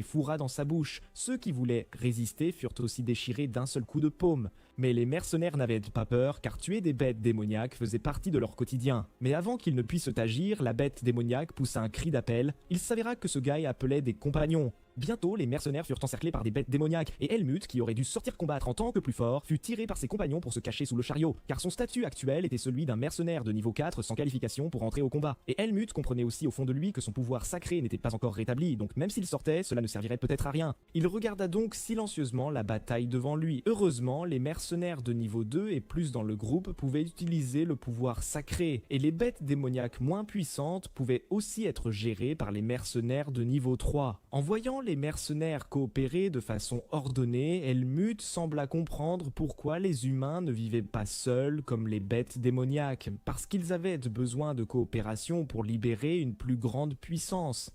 fourra dans sa bouche. Ceux qui voulaient résister furent aussi déchirés d'un seul coup de paume. Mais les mercenaires n'avaient pas peur, car tuer des bêtes démoniaques faisait partie de leur quotidien. Mais avant qu'ils ne puissent agir, la bête démoniaque poussa un cri d'appel. Il s'avéra que ce gars appelait des compagnons. Bientôt, les mercenaires furent encerclés par des bêtes démoniaques, et Helmut, qui aurait dû sortir combattre en tant que plus fort, fut tiré par ses compagnons pour se cacher sous le chariot, car son statut actuel était celui d'un mercenaire de niveau 4 sans qualification pour entrer au combat. Et Helmut comprenait aussi au fond de lui que son pouvoir sacré n'était pas encore rétabli, donc même s'il sortait, cela ne servirait peut-être à rien. Il regarda donc silencieusement la bataille devant lui. Heureusement, les mercenaires de niveau 2 et plus dans le groupe pouvaient utiliser le pouvoir sacré, et les bêtes démoniaques moins puissantes pouvaient aussi être gérées par les mercenaires de niveau 3. En voyant les mercenaires coopérer de façon ordonnée, Helmut sembla comprendre pourquoi les humains ne vivaient pas seuls comme les bêtes démoniaques, parce qu'ils avaient besoin de coopération pour libérer une plus grande puissance.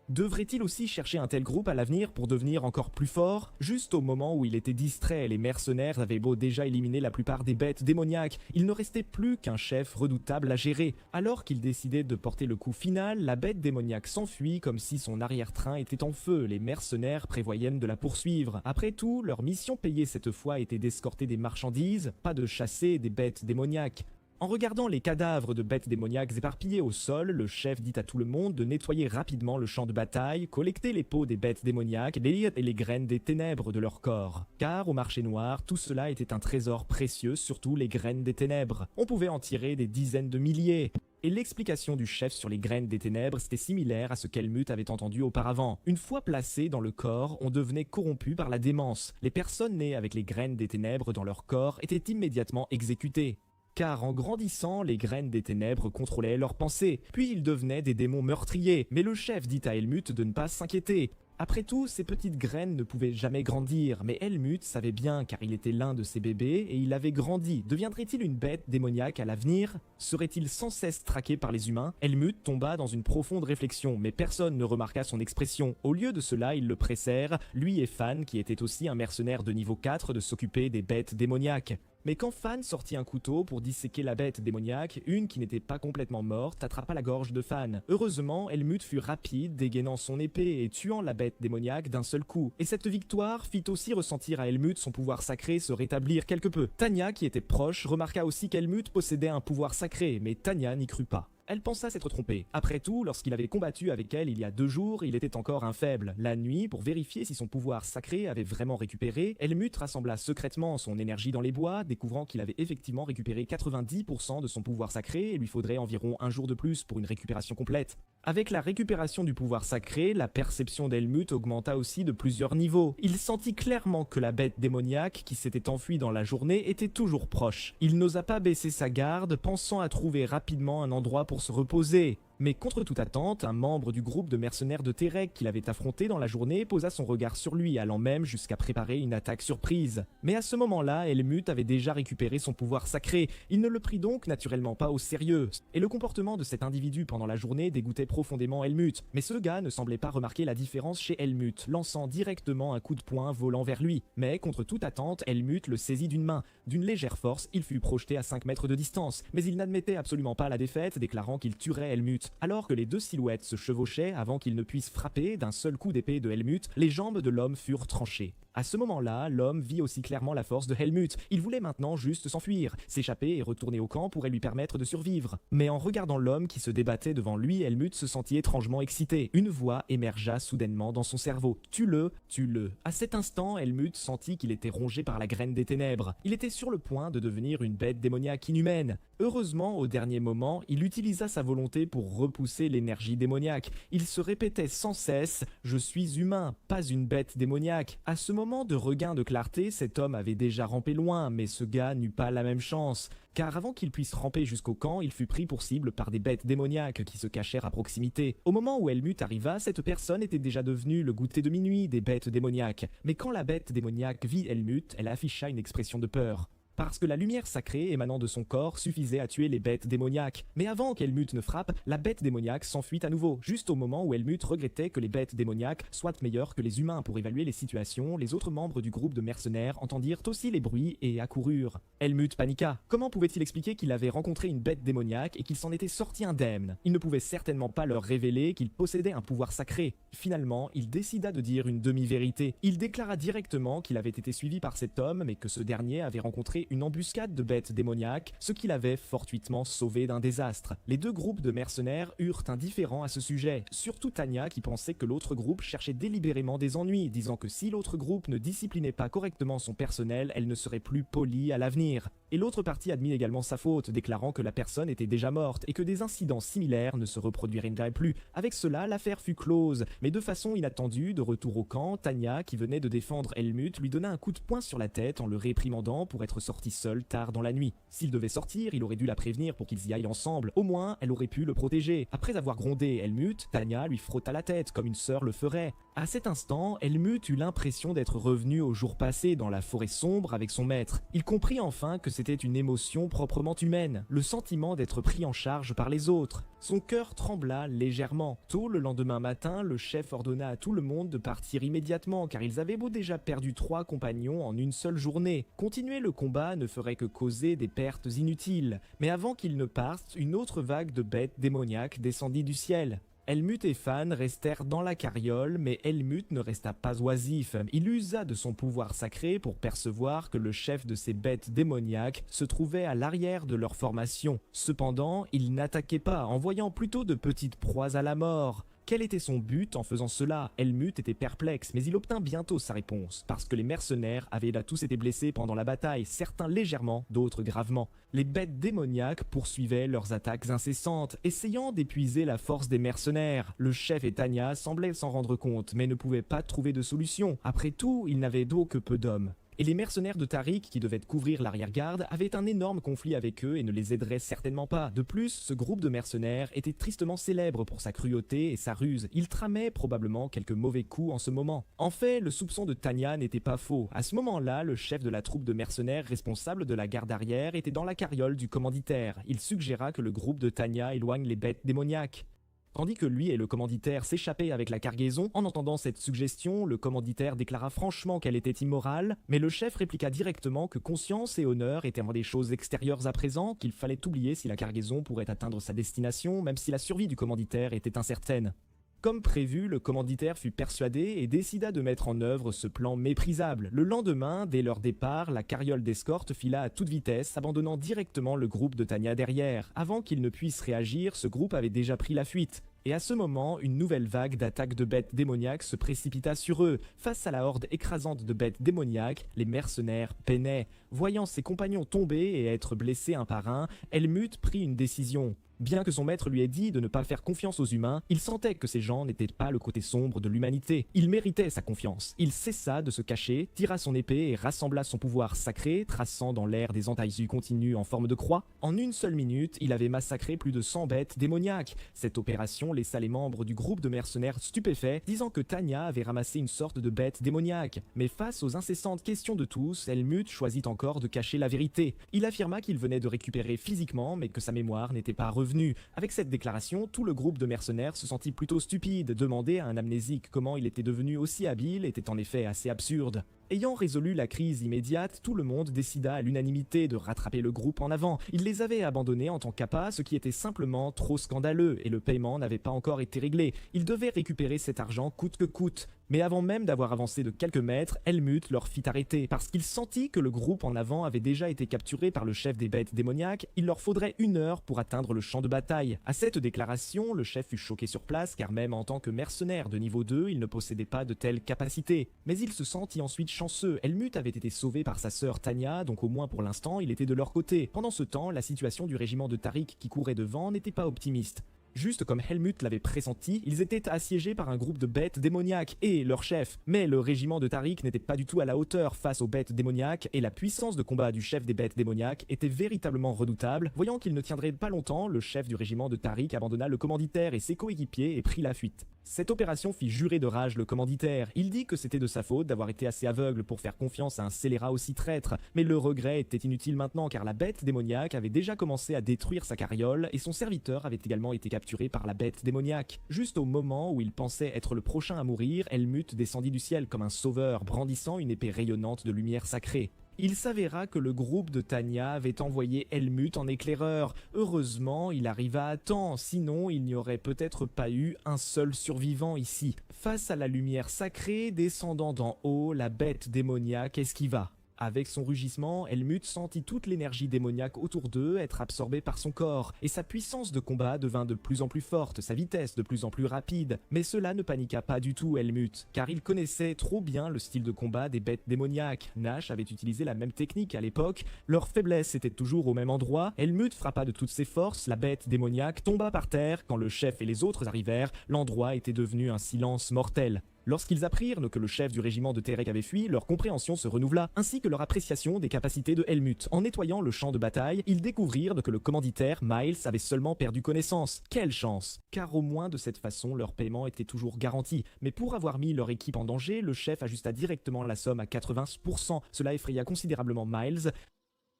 Devrait-il aussi chercher un tel groupe à l'avenir pour devenir encore plus fort? Juste au moment où il était distrait, les mercenaires avaient beau déjà éliminer la plupart des bêtes démoniaques, il ne restait plus qu'un chef redoutable à gérer. Alors qu'il décidait de porter le coup final, la bête démoniaque s'enfuit comme si son arrière-train était en feu. Les mercenaires prévoyaient de la poursuivre. Après tout, leur mission payée cette fois était d'escorter des marchandises, pas de chasser des bêtes démoniaques. En regardant les cadavres de bêtes démoniaques éparpillés au sol, le chef dit à tout le monde de nettoyer rapidement le champ de bataille, collecter les peaux des bêtes démoniaques et les graines des ténèbres de leur corps. Car au marché noir, tout cela était un trésor précieux, surtout les graines des ténèbres. On pouvait en tirer des dizaines de milliers. Et l'explication du chef sur les graines des ténèbres, c'était similaire à ce qu'Helmut avait entendu auparavant. Une fois placées dans le corps, on devenait corrompu par la démence. Les personnes nées avec les graines des ténèbres dans leur corps étaient immédiatement exécutées. Car en grandissant, les graines des ténèbres contrôlaient leurs pensées, puis ils devenaient des démons meurtriers. Mais le chef dit à Helmut de ne pas s'inquiéter. Après tout, ces petites graines ne pouvaient jamais grandir, mais Helmut savait bien car il était l'un de ses bébés et il avait grandi. Deviendrait-il une bête démoniaque à l'avenir? Serait-il sans cesse traqué par les humains? Helmut tomba dans une profonde réflexion, mais personne ne remarqua son expression. Au lieu de cela, ils le pressèrent, lui et Fan, qui était aussi un mercenaire de niveau 4, de s'occuper des bêtes démoniaques. Mais quand Fan sortit un couteau pour disséquer la bête démoniaque, une qui n'était pas complètement morte attrapa la gorge de Fan. Heureusement, Helmut fut rapide, dégainant son épée et tuant la bête démoniaque d'un seul coup. Et cette victoire fit aussi ressentir à Helmut son pouvoir sacré se rétablir quelque peu. Tanya, qui était proche, remarqua aussi qu'Helmut possédait un pouvoir sacré, mais Tanya n'y crut pas. Elle pensa s'être trompée. Après tout, lorsqu'il avait combattu avec elle il y a 2 jours, il était encore un faible. La nuit, pour vérifier si son pouvoir sacré avait vraiment récupéré, Helmut rassembla secrètement son énergie dans les bois, découvrant qu'il avait effectivement récupéré 90% de son pouvoir sacré et lui faudrait environ 1 jour de plus pour une récupération complète. Avec la récupération du pouvoir sacré, la perception d'Helmut augmenta aussi de plusieurs niveaux. Il sentit clairement que la bête démoniaque qui s'était enfuie dans la journée était toujours proche. Il n'osa pas baisser sa garde, pensant à trouver rapidement un endroit pour se reposer. Mais contre toute attente, un membre du groupe de mercenaires de Terek qu'il avait affronté dans la journée posa son regard sur lui, allant même jusqu'à préparer une attaque surprise. Mais à ce moment-là, Helmut avait déjà récupéré son pouvoir sacré, il ne le prit donc naturellement pas au sérieux. Et le comportement de cet individu pendant la journée dégoûtait profondément Helmut. Mais ce gars ne semblait pas remarquer la différence chez Helmut, lançant directement un coup de poing volant vers lui. Mais contre toute attente, Helmut le saisit d'une main. D'une légère force, il fut projeté à 5 mètres de distance, mais il n'admettait absolument pas la défaite, déclarant qu'il tuerait Helmut. Alors que les deux silhouettes se chevauchaient avant qu'ils ne puissent frapper d'un seul coup d'épée de Helmut, les jambes de l'homme furent tranchées. À ce moment-là, l'homme vit aussi clairement la force de Helmut. Il voulait maintenant juste s'enfuir. S'échapper et retourner au camp pourrait lui permettre de survivre. Mais en regardant l'homme qui se débattait devant lui, Helmut se sentit étrangement excité. Une voix émergea soudainement dans son cerveau. Tue-le, tue-le. À cet instant, Helmut sentit qu'il était rongé par la graine des ténèbres. Il était sur le point de devenir une bête démoniaque inhumaine. Heureusement, au dernier moment, il utilisa sa volonté pour repousser l'énergie démoniaque. Il se répétait sans cesse « Je suis humain, pas une bête démoniaque ». À ce moment de regain de clarté, cet homme avait déjà rampé loin, mais ce gars n'eut pas la même chance. Car avant qu'il puisse ramper jusqu'au camp, il fut pris pour cible par des bêtes démoniaques qui se cachèrent à proximité. Au moment où Helmut arriva, cette personne était déjà devenue le goûter de minuit des bêtes démoniaques. Mais quand la bête démoniaque vit Helmut, elle afficha une expression de peur. Parce que la lumière sacrée émanant de son corps suffisait à tuer les bêtes démoniaques. Mais avant qu'Helmut ne frappe, la bête démoniaque s'enfuit à nouveau. Juste au moment où Helmut regrettait que les bêtes démoniaques soient meilleures que les humains pour évaluer les situations, les autres membres du groupe de mercenaires entendirent aussi les bruits et accoururent. Helmut paniqua. Comment pouvait-il expliquer qu'il avait rencontré une bête démoniaque et qu'il s'en était sorti indemne? Il ne pouvait certainement pas leur révéler qu'il possédait un pouvoir sacré. Finalement, il décida de dire une demi-vérité. Il déclara directement qu'il avait été suivi par cet homme, mais que ce dernier avait rencontré une embuscade de bêtes démoniaques, ce qui l'avait fortuitement sauvé d'un désastre. Les deux groupes de mercenaires eurent un différend à ce sujet, surtout Tanya qui pensait que l'autre groupe cherchait délibérément des ennuis, disant que si l'autre groupe ne disciplinait pas correctement son personnel, elle ne serait plus polie à l'avenir. Et l'autre partie admit également sa faute, déclarant que la personne était déjà morte et que des incidents similaires ne se reproduiraient plus. Avec cela, l'affaire fut close, mais de façon inattendue, de retour au camp, Tanya, qui venait de défendre Helmut, lui donna un coup de poing sur la tête en le réprimandant pour être sorti seul tard dans la nuit. S'il devait sortir, il aurait dû la prévenir pour qu'ils y aillent ensemble. Au moins, elle aurait pu le protéger. Après avoir grondé Helmut, Tanya lui frotta la tête, comme une sœur le ferait. À cet instant, Helmut eut l'impression d'être revenu au jour passé dans la forêt sombre avec son maître. Il comprit enfin que c'était une émotion proprement humaine, le sentiment d'être pris en charge par les autres. Son cœur trembla légèrement. Tôt le lendemain matin, le chef ordonna à tout le monde de partir immédiatement car ils avaient déjà perdu 3 compagnons en une seule journée. Continuer le combat ne ferait que causer des pertes inutiles. Mais avant qu'ils ne partent, une autre vague de bêtes démoniaques descendit du ciel. Helmut et Fan restèrent dans la carriole, mais Helmut ne resta pas oisif. Il usa de son pouvoir sacré pour percevoir que le chef de ces bêtes démoniaques se trouvait à l'arrière de leur formation. Cependant, il n'attaquait pas, envoyant plutôt de petites proies à la mort. Quel était son but en faisant cela? Helmut était perplexe, mais il obtint bientôt sa réponse, parce que les mercenaires avaient là tous été blessés pendant la bataille, certains légèrement, d'autres gravement. Les bêtes démoniaques poursuivaient leurs attaques incessantes, essayant d'épuiser la force des mercenaires. Le chef et Tanya semblaient s'en rendre compte, mais ne pouvaient pas trouver de solution. Après tout, ils n'avaient d'eau que peu d'hommes. Et les mercenaires de Tariq, qui devaient couvrir l'arrière-garde, avaient un énorme conflit avec eux et ne les aideraient certainement pas. De plus, ce groupe de mercenaires était tristement célèbre pour sa cruauté et sa ruse. Il tramait probablement quelques mauvais coups en ce moment. En fait, le soupçon de Tanya n'était pas faux. À ce moment-là, le chef de la troupe de mercenaires responsable de la garde arrière était dans la carriole du commanditaire. Il suggéra que le groupe de Tanya éloigne les bêtes démoniaques. Tandis que lui et le commanditaire s'échappaient avec la cargaison, en entendant cette suggestion, le commanditaire déclara franchement qu'elle était immorale, mais le chef répliqua directement que conscience et honneur étaient des choses extérieures à présent, qu'il fallait oublier si la cargaison pourrait atteindre sa destination, même si la survie du commanditaire était incertaine. Comme prévu, le commanditaire fut persuadé et décida de mettre en œuvre ce plan méprisable. Le lendemain, dès leur départ, la carriole d'escorte fila à toute vitesse, abandonnant directement le groupe de Tanya derrière. Avant qu'ils ne puissent réagir, ce groupe avait déjà pris la fuite. Et à ce moment, une nouvelle vague d'attaques de bêtes démoniaques se précipita sur eux. Face à la horde écrasante de bêtes démoniaques, les mercenaires peinaient. Voyant ses compagnons tomber et être blessés un par un, Helmut prit une décision. Bien que son maître lui ait dit de ne pas faire confiance aux humains, il sentait que ces gens n'étaient pas le côté sombre de l'humanité. Il méritait sa confiance. Il cessa de se cacher, tira son épée et rassembla son pouvoir sacré, traçant dans l'air des entaillures continues en forme de croix. En une seule minute, il avait massacré plus de 100 bêtes démoniaques. Cette opération laissa les membres du groupe de mercenaires stupéfaits, disant que Tanya avait ramassé une sorte de bête démoniaque. Mais face aux incessantes questions de tous, Helmut choisit encore de cacher la vérité. Il affirma qu'il venait de récupérer physiquement, mais que sa mémoire n'était pas revenue. Avec cette déclaration, tout le groupe de mercenaires se sentit plutôt stupide. Demander à un amnésique comment il était devenu aussi habile était en effet assez absurde. Ayant résolu la crise immédiate, tout le monde décida à l'unanimité de rattraper le groupe en avant. Il les avait abandonnés en tant qu'appât, ce qui était simplement trop scandaleux, et le paiement n'avait pas encore été réglé. Ils devaient récupérer cet argent coûte que coûte. Mais avant même d'avoir avancé de quelques mètres, Helmut leur fit arrêter. Parce qu'il sentit que le groupe en avant avait déjà été capturé par le chef des bêtes démoniaques, il leur faudrait 1 heure pour atteindre le champ de bataille. À cette déclaration, le chef fut choqué sur place, car même en tant que mercenaire de niveau 2, il ne possédait pas de telles capacités. Mais il se sentit ensuite chanceux. Helmut avait été sauvé par sa sœur Tanya, donc au moins pour l'instant, il était de leur côté. Pendant ce temps, la situation du régiment de Tariq qui courait devant n'était pas optimiste. Juste comme Helmut l'avait pressenti, ils étaient assiégés par un groupe de bêtes démoniaques et leur chef. Mais le régiment de Tariq n'était pas du tout à la hauteur face aux bêtes démoniaques et la puissance de combat du chef des bêtes démoniaques était véritablement redoutable. Voyant qu'il ne tiendrait pas longtemps, le chef du régiment de Tariq abandonna le commanditaire et ses coéquipiers et prit la fuite. Cette opération fit jurer de rage le commanditaire. Il dit que c'était de sa faute d'avoir été assez aveugle pour faire confiance à un scélérat aussi traître. Mais le regret était inutile maintenant car la bête démoniaque avait déjà commencé à détruire sa carriole et son serviteur avait également été capturé par la bête démoniaque. Juste au moment où il pensait être le prochain à mourir, Helmut descendit du ciel comme un sauveur, brandissant une épée rayonnante de lumière sacrée. Il s'avéra que le groupe de Tanya avait envoyé Helmut en éclaireur. Heureusement, il arriva à temps, sinon il n'y aurait peut-être pas eu un seul survivant ici. Face à la lumière sacrée descendant d'en haut, la bête démoniaque esquiva. Avec son rugissement, Helmut sentit toute l'énergie démoniaque autour d'eux être absorbée par son corps, et sa puissance de combat devint de plus en plus forte, sa vitesse de plus en plus rapide. Mais cela ne paniqua pas du tout Helmut, car il connaissait trop bien le style de combat des bêtes démoniaques. Nash avait utilisé la même technique à l'époque, leur faiblesse était toujours au même endroit. Helmut frappa de toutes ses forces, la bête démoniaque tomba par terre. Quand le chef et les autres arrivèrent, l'endroit était devenu un silence mortel. Lorsqu'ils apprirent que le chef du régiment de Tariq avait fui, leur compréhension se renouvela, ainsi que leur appréciation des capacités de Helmut. En nettoyant le champ de bataille, ils découvrirent que le commanditaire, Miles, avait seulement perdu connaissance. Quelle chance! Car au moins de cette façon, leur paiement était toujours garanti. Mais pour avoir mis leur équipe en danger, le chef ajusta directement la somme à 80%. Cela effraya considérablement Miles.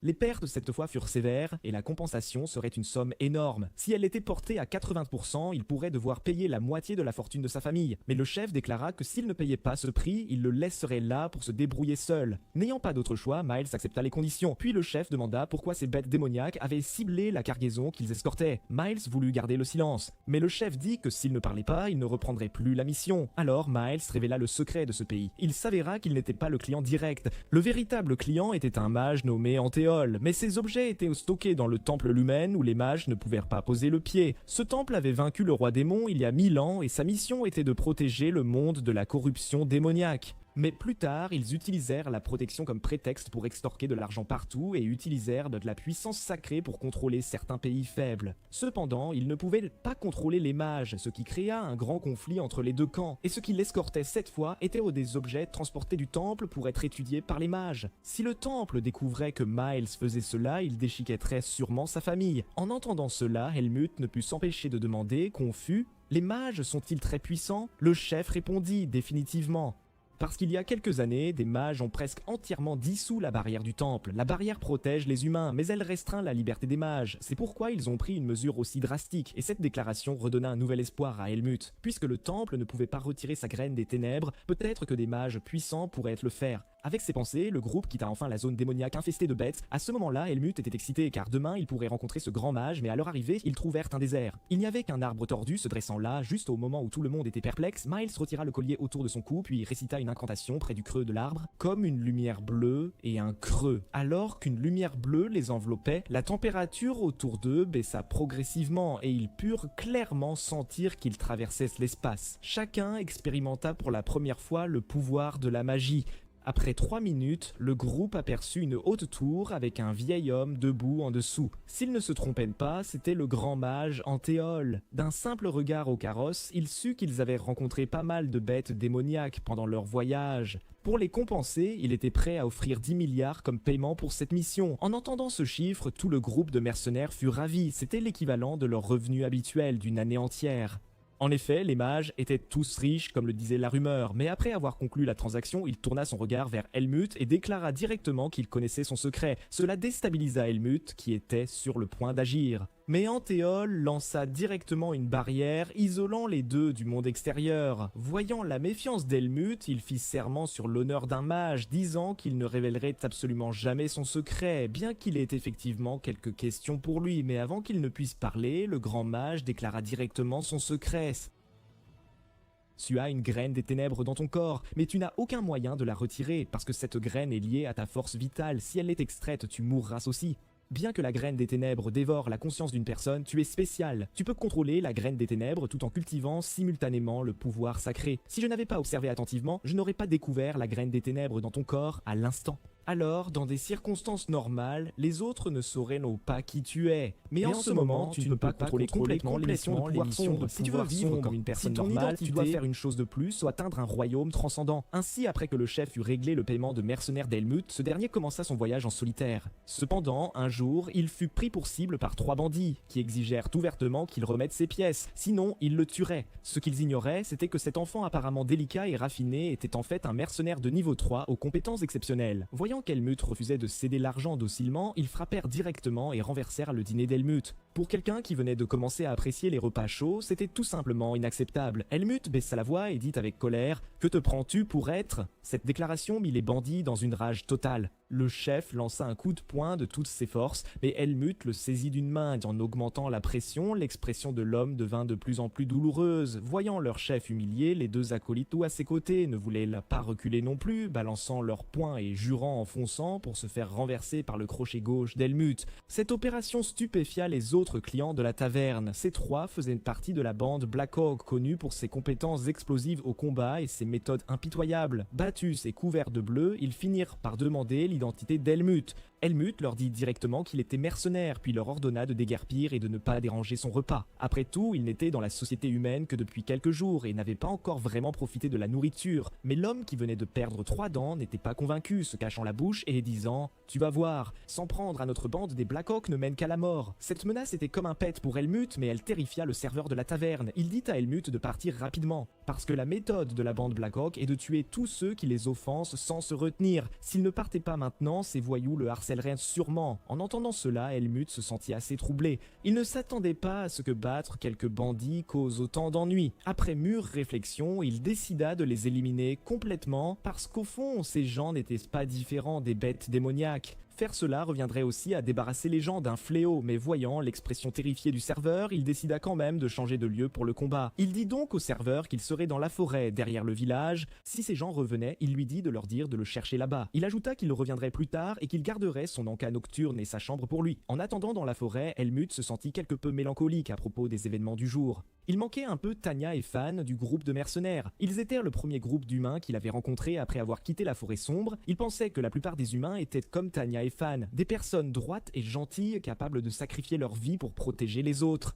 Les pertes cette fois furent sévères et la compensation serait une somme énorme. Si elle était portée à 80%, il pourrait devoir payer la moitié de la fortune de sa famille. Mais le chef déclara que s'il ne payait pas ce prix, il le laisserait là pour se débrouiller seul. N'ayant pas d'autre choix, Miles accepta les conditions. Puis le chef demanda pourquoi ces bêtes démoniaques avaient ciblé la cargaison qu'ils escortaient. Miles voulut garder le silence. Mais le chef dit que s'il ne parlait pas, il ne reprendrait plus la mission. Alors Miles révéla le secret de ce pays. Il s'avéra qu'il n'était pas le client direct. Le véritable client était un mage nommé Antéol. Mais ces objets étaient stockés dans le temple Lumen où les mages ne pouvaient pas poser le pied. Ce temple avait vaincu le roi démon il y a 1000 ans et sa mission était de protéger le monde de la corruption démoniaque. Mais plus tard, ils utilisèrent la protection comme prétexte pour extorquer de l'argent partout et utilisèrent de la puissance sacrée pour contrôler certains pays faibles. Cependant, ils ne pouvaient pas contrôler les mages, ce qui créa un grand conflit entre les deux camps, et ce qui l'escortait cette fois étaient des objets transportés du temple pour être étudiés par les mages. Si le temple découvrait que Miles faisait cela, il déchiquetterait sûrement sa famille. En entendant cela, Helmut ne put s'empêcher de demander, confus, « Les mages sont-ils très puissants ?» Le chef répondit définitivement. Parce qu'il y a quelques années, des mages ont presque entièrement dissous la barrière du temple. La barrière protège les humains, mais elle restreint la liberté des mages. C'est pourquoi ils ont pris une mesure aussi drastique, et cette déclaration redonna un nouvel espoir à Helmut. Puisque le temple ne pouvait pas retirer sa graine des ténèbres, peut-être que des mages puissants pourraient le faire. Avec ces pensées, le groupe quitta enfin la zone démoniaque infestée de bêtes. À ce moment-là, Helmut était excité car demain il pourrait rencontrer ce grand mage, mais à leur arrivée, ils trouvèrent un désert. Il n'y avait qu'un arbre tordu se dressant là, juste au moment où tout le monde était perplexe. Miles retira le collier autour de son cou, puis récita une incantation près du creux de l'arbre, comme une lumière bleue et un creux. Alors qu'une lumière bleue les enveloppait, la température autour d'eux baissa progressivement et ils purent clairement sentir qu'ils traversaient l'espace. Chacun expérimenta pour la première fois le pouvoir de la magie. Après 3 minutes, le groupe aperçut une haute tour avec un vieil homme debout en dessous. S'il ne se trompait pas, c'était le grand mage Antéol. D'un simple regard au carrosse, il sut qu'ils avaient rencontré pas mal de bêtes démoniaques pendant leur voyage. Pour les compenser, il était prêt à offrir 10 milliards comme paiement pour cette mission. En entendant ce chiffre, tout le groupe de mercenaires fut ravi. C'était l'équivalent de leur revenu habituel d'une année entière. En effet, les mages étaient tous riches, comme le disait la rumeur, mais après avoir conclu la transaction, il tourna son regard vers Helmut et déclara directement qu'il connaissait son secret. Cela déstabilisa Helmut, qui était sur le point d'agir. Mais Antéol lança directement une barrière, isolant les deux du monde extérieur. Voyant la méfiance d'Helmut, il fit serment sur l'honneur d'un mage, disant qu'il ne révélerait absolument jamais son secret, bien qu'il ait effectivement quelques questions pour lui, mais avant qu'il ne puisse parler, le grand mage déclara directement son secret. Tu as une graine des ténèbres dans ton corps, mais tu n'as aucun moyen de la retirer, parce que cette graine est liée à ta force vitale. Si elle est extraite, tu mourras aussi. Bien que la graine des ténèbres dévore la conscience d'une personne, tu es spécial. Tu peux contrôler la graine des ténèbres tout en cultivant simultanément le pouvoir sacré. Si je n'avais pas observé attentivement, je n'aurais pas découvert la graine des ténèbres dans ton corps à l'instant. Alors, dans des circonstances normales, les autres ne sauraient non pas qui tu es. Mais en ce moment, tu ne peux pas contrôler complètement l'émission de pouvoir sombre. Si tu veux vivre comme une personne normale, tu dois faire une chose de plus ou atteindre un royaume transcendant. Ainsi, après que le chef eut réglé le paiement de mercenaires d'Helmut, ce dernier commença son voyage en solitaire. Cependant, un jour, il fut pris pour cible par 3 bandits, qui exigèrent ouvertement qu'il remette ses pièces, sinon ils le tueraient. Ce qu'ils ignoraient, c'était que cet enfant apparemment délicat et raffiné était en fait un mercenaire de niveau 3 aux compétences exceptionnelles. Voyant qu'Helmut refusait de céder l'argent docilement, ils frappèrent directement et renversèrent le dîner d'Helmut. Pour quelqu'un qui venait de commencer à apprécier les repas chauds, c'était tout simplement inacceptable. Helmut baissa la voix et dit avec colère « Que te prends-tu pour être ?» Cette déclaration mit les bandits dans une rage totale. Le chef lança un coup de poing de toutes ses forces, mais Helmut le saisit d'une main et en augmentant la pression, l'expression de l'homme devint de plus en plus douloureuse. Voyant leur chef humilié, les 2 acolytes à ses côtés ne voulaient pas reculer non plus, balançant leurs poings et jurant en fonçant pour se faire renverser par le crochet gauche d'Helmut. Cette opération stupéfia les autres clients de la taverne. Ces 3 faisaient partie de la bande Black Hawk, connue pour ses compétences explosives au combat et ses méthodes impitoyables. Battus et couverts de bleu, ils finirent par demander l'identité d'Helmut. Helmut leur dit directement qu'il était mercenaire, puis leur ordonna de déguerpir et de ne pas déranger son repas. Après tout, il n'était dans la société humaine que depuis quelques jours et n'avait pas encore vraiment profité de la nourriture. Mais l'homme qui venait de perdre 3 dents n'était pas convaincu, se cachant la bouche et disant « Tu vas voir, s'en prendre à notre bande des Black Hawk ne mène qu'à la mort. » Cette menace était comme un pet pour Helmut, mais elle terrifia le serveur de la taverne. Il dit à Helmut de partir rapidement. parce que la méthode de la bande Blackhawk est de tuer tous ceux qui les offensent sans se retenir. S'ils ne partaient pas maintenant, ces voyous le harcèleraient sûrement. En entendant cela, Helmut se sentit assez troublé. Il ne s'attendait pas à ce que battre quelques bandits cause autant d'ennuis. Après mûre réflexion, il décida de les éliminer complètement parce qu'au fond, ces gens n'étaient pas différents des bêtes démoniaques. Faire cela reviendrait aussi à débarrasser les gens d'un fléau, mais voyant l'expression terrifiée du serveur, il décida quand même de changer de lieu pour le combat. Il dit donc au serveur qu'il serait dans la forêt, derrière le village. Si ces gens revenaient, il lui dit de leur dire de le chercher là-bas. Il ajouta qu'il reviendrait plus tard et qu'il garderait son encas nocturne et sa chambre pour lui. En attendant dans la forêt, Helmut se sentit quelque peu mélancolique à propos des événements du jour. Il manquait un peu Tanya et Fan du groupe de mercenaires. Ils étaient le premier groupe d'humains qu'il avait rencontré après avoir quitté la forêt sombre. Il pensait que la plupart des humains étaient comme Tanya et Fan, des personnes droites et gentilles capables de sacrifier leur vie pour protéger les autres.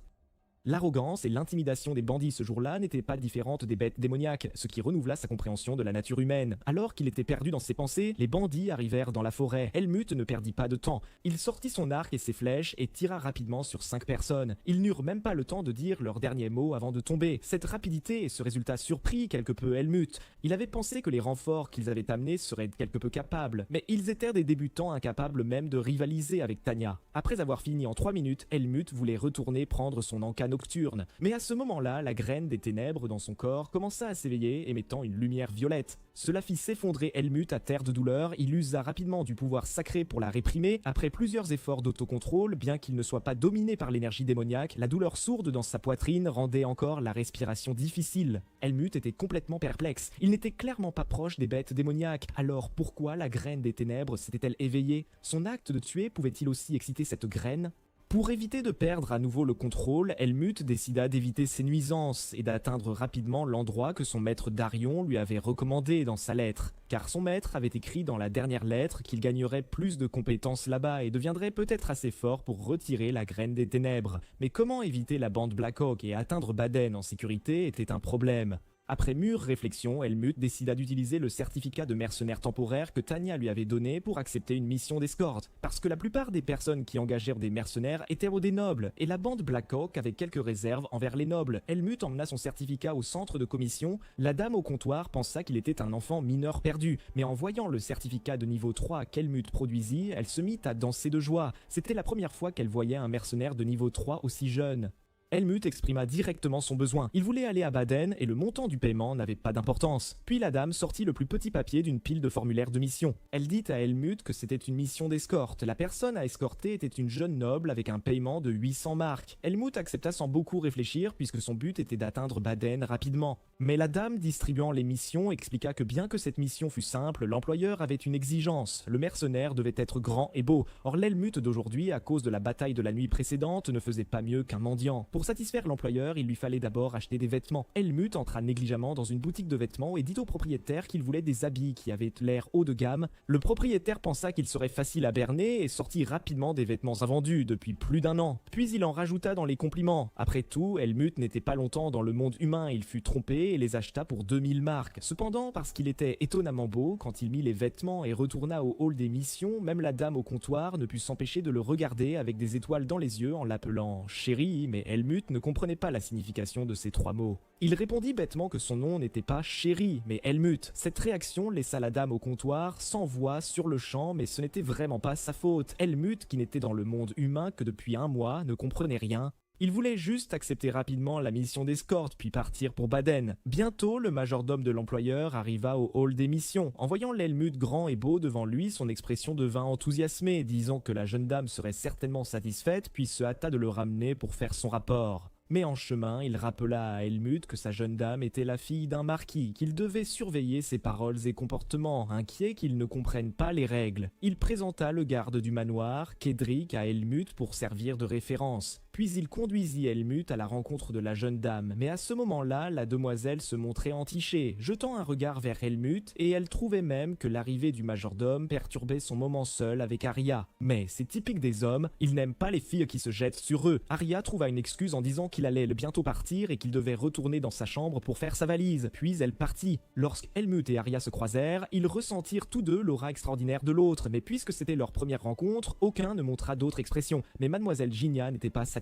L'arrogance et l'intimidation des bandits ce jour-là n'étaient pas différentes des bêtes démoniaques, ce qui renouvela sa compréhension de la nature humaine. Alors qu'il était perdu dans ses pensées, les bandits arrivèrent dans la forêt. Helmut ne perdit pas de temps. Il sortit son arc et ses flèches et tira rapidement sur 5 personnes. Ils n'eurent même pas le temps de dire leurs derniers mots avant de tomber. Cette rapidité et ce résultat surprit quelque peu Helmut. Il avait pensé que les renforts qu'ils avaient amenés seraient quelque peu capables, mais ils étaient des débutants incapables même de rivaliser avec Tanya. Après avoir fini en 3 minutes, Helmut voulait retourner prendre son encas nocturne. Mais à ce moment-là, la graine des ténèbres dans son corps commença à s'éveiller, émettant une lumière violette. Cela fit s'effondrer Helmut à terre de douleur. Il usa rapidement du pouvoir sacré pour la réprimer. Après plusieurs efforts d'autocontrôle, bien qu'il ne soit pas dominé par l'énergie démoniaque, la douleur sourde dans sa poitrine rendait encore la respiration difficile. Helmut était complètement perplexe. Il n'était clairement pas proche des bêtes démoniaques. Alors pourquoi la graine des ténèbres s'était-elle éveillée? Son acte de tuer pouvait-il aussi exciter cette graine? Pour éviter de perdre à nouveau le contrôle, Helmut décida d'éviter ses nuisances et d'atteindre rapidement l'endroit que son maître Darion lui avait recommandé dans sa lettre. Car son maître avait écrit dans la dernière lettre qu'il gagnerait plus de compétences là-bas et deviendrait peut-être assez fort pour retirer la graine des ténèbres. Mais comment éviter la bande Blackhawk et atteindre Baden en sécurité était un problème. Après mûre réflexion, Helmut décida d'utiliser le certificat de mercenaire temporaire que Tanya lui avait donné pour accepter une mission d'escorte. Parce que la plupart des personnes qui engagèrent des mercenaires étaient des nobles, et la bande Blackhawk avait quelques réserves envers les nobles. Helmut emmena son certificat au centre de commission. La dame au comptoir pensa qu'il était un enfant mineur perdu, mais en voyant le certificat de niveau 3 qu'Helmut produisit, elle se mit à danser de joie. C'était la première fois qu'elle voyait un mercenaire de niveau 3 aussi jeune. Helmut exprima directement son besoin. Il voulait aller à Baden et le montant du paiement n'avait pas d'importance. Puis la dame sortit le plus petit papier d'une pile de formulaires de mission. Elle dit à Helmut que c'était une mission d'escorte. La personne à escorter était une jeune noble avec un paiement de 800 marks. Helmut accepta sans beaucoup réfléchir puisque son but était d'atteindre Baden rapidement. Mais la dame distribuant les missions expliqua que bien que cette mission fût simple, l'employeur avait une exigence. Le mercenaire devait être grand et beau. Or l'Helmut d'aujourd'hui, à cause de la bataille de la nuit précédente, ne faisait pas mieux qu'un mendiant. Pour satisfaire l'employeur, il lui fallait d'abord acheter des vêtements. Helmut entra négligemment dans une boutique de vêtements et dit au propriétaire qu'il voulait des habits qui avaient l'air haut de gamme. Le propriétaire pensa qu'il serait facile à berner et sortit rapidement des vêtements invendus depuis plus d'1 an. Puis il en rajouta dans les compliments. Après tout, Helmut n'était pas longtemps dans le monde humain, il fut trompé et les acheta pour 2000 marks. Cependant, parce qu'il était étonnamment beau, quand il mit les vêtements et retourna au hall des missions, même la dame au comptoir ne put s'empêcher de le regarder avec des étoiles dans les yeux en l'appelant chérie, mais Helmut ne comprenait pas la signification de ces 3 mots. Il répondit bêtement que son nom n'était pas chéri, mais Helmut. Cette réaction laissa la dame au comptoir sans voix sur le champ, mais ce n'était vraiment pas sa faute. Helmut, qui n'était dans le monde humain que depuis 1 mois, ne comprenait rien. Il voulait juste accepter rapidement la mission d'escorte, puis partir pour Baden. Bientôt, le majordome de l'employeur arriva au hall des missions. En voyant l'Helmut grand et beau devant lui, son expression devint enthousiasmée, disant que la jeune dame serait certainement satisfaite, puis se hâta de le ramener pour faire son rapport. Mais en chemin, il rappela à Helmut que sa jeune dame était la fille d'un marquis, qu'il devait surveiller ses paroles et comportements, inquiet qu'il ne comprenne pas les règles. Il présenta le garde du manoir, Kedrick, à Helmut pour servir de référence. Puis il conduisit Helmut à la rencontre de la jeune dame, mais à ce moment-là, la demoiselle se montrait entichée, jetant un regard vers Helmut, et elle trouvait même que l'arrivée du majordome perturbait son moment seul avec Arya. Mais c'est typique des hommes, ils n'aiment pas les filles qui se jettent sur eux. Arya trouva une excuse en disant qu'il allait bientôt partir et qu'il devait retourner dans sa chambre pour faire sa valise, puis elle partit. Lorsque Helmut et Arya se croisèrent, ils ressentirent tous deux l'aura extraordinaire de l'autre, mais puisque c'était leur première rencontre, aucun ne montra d'autre expression. Mais mademoiselle Ginja n'était pas satisfaite.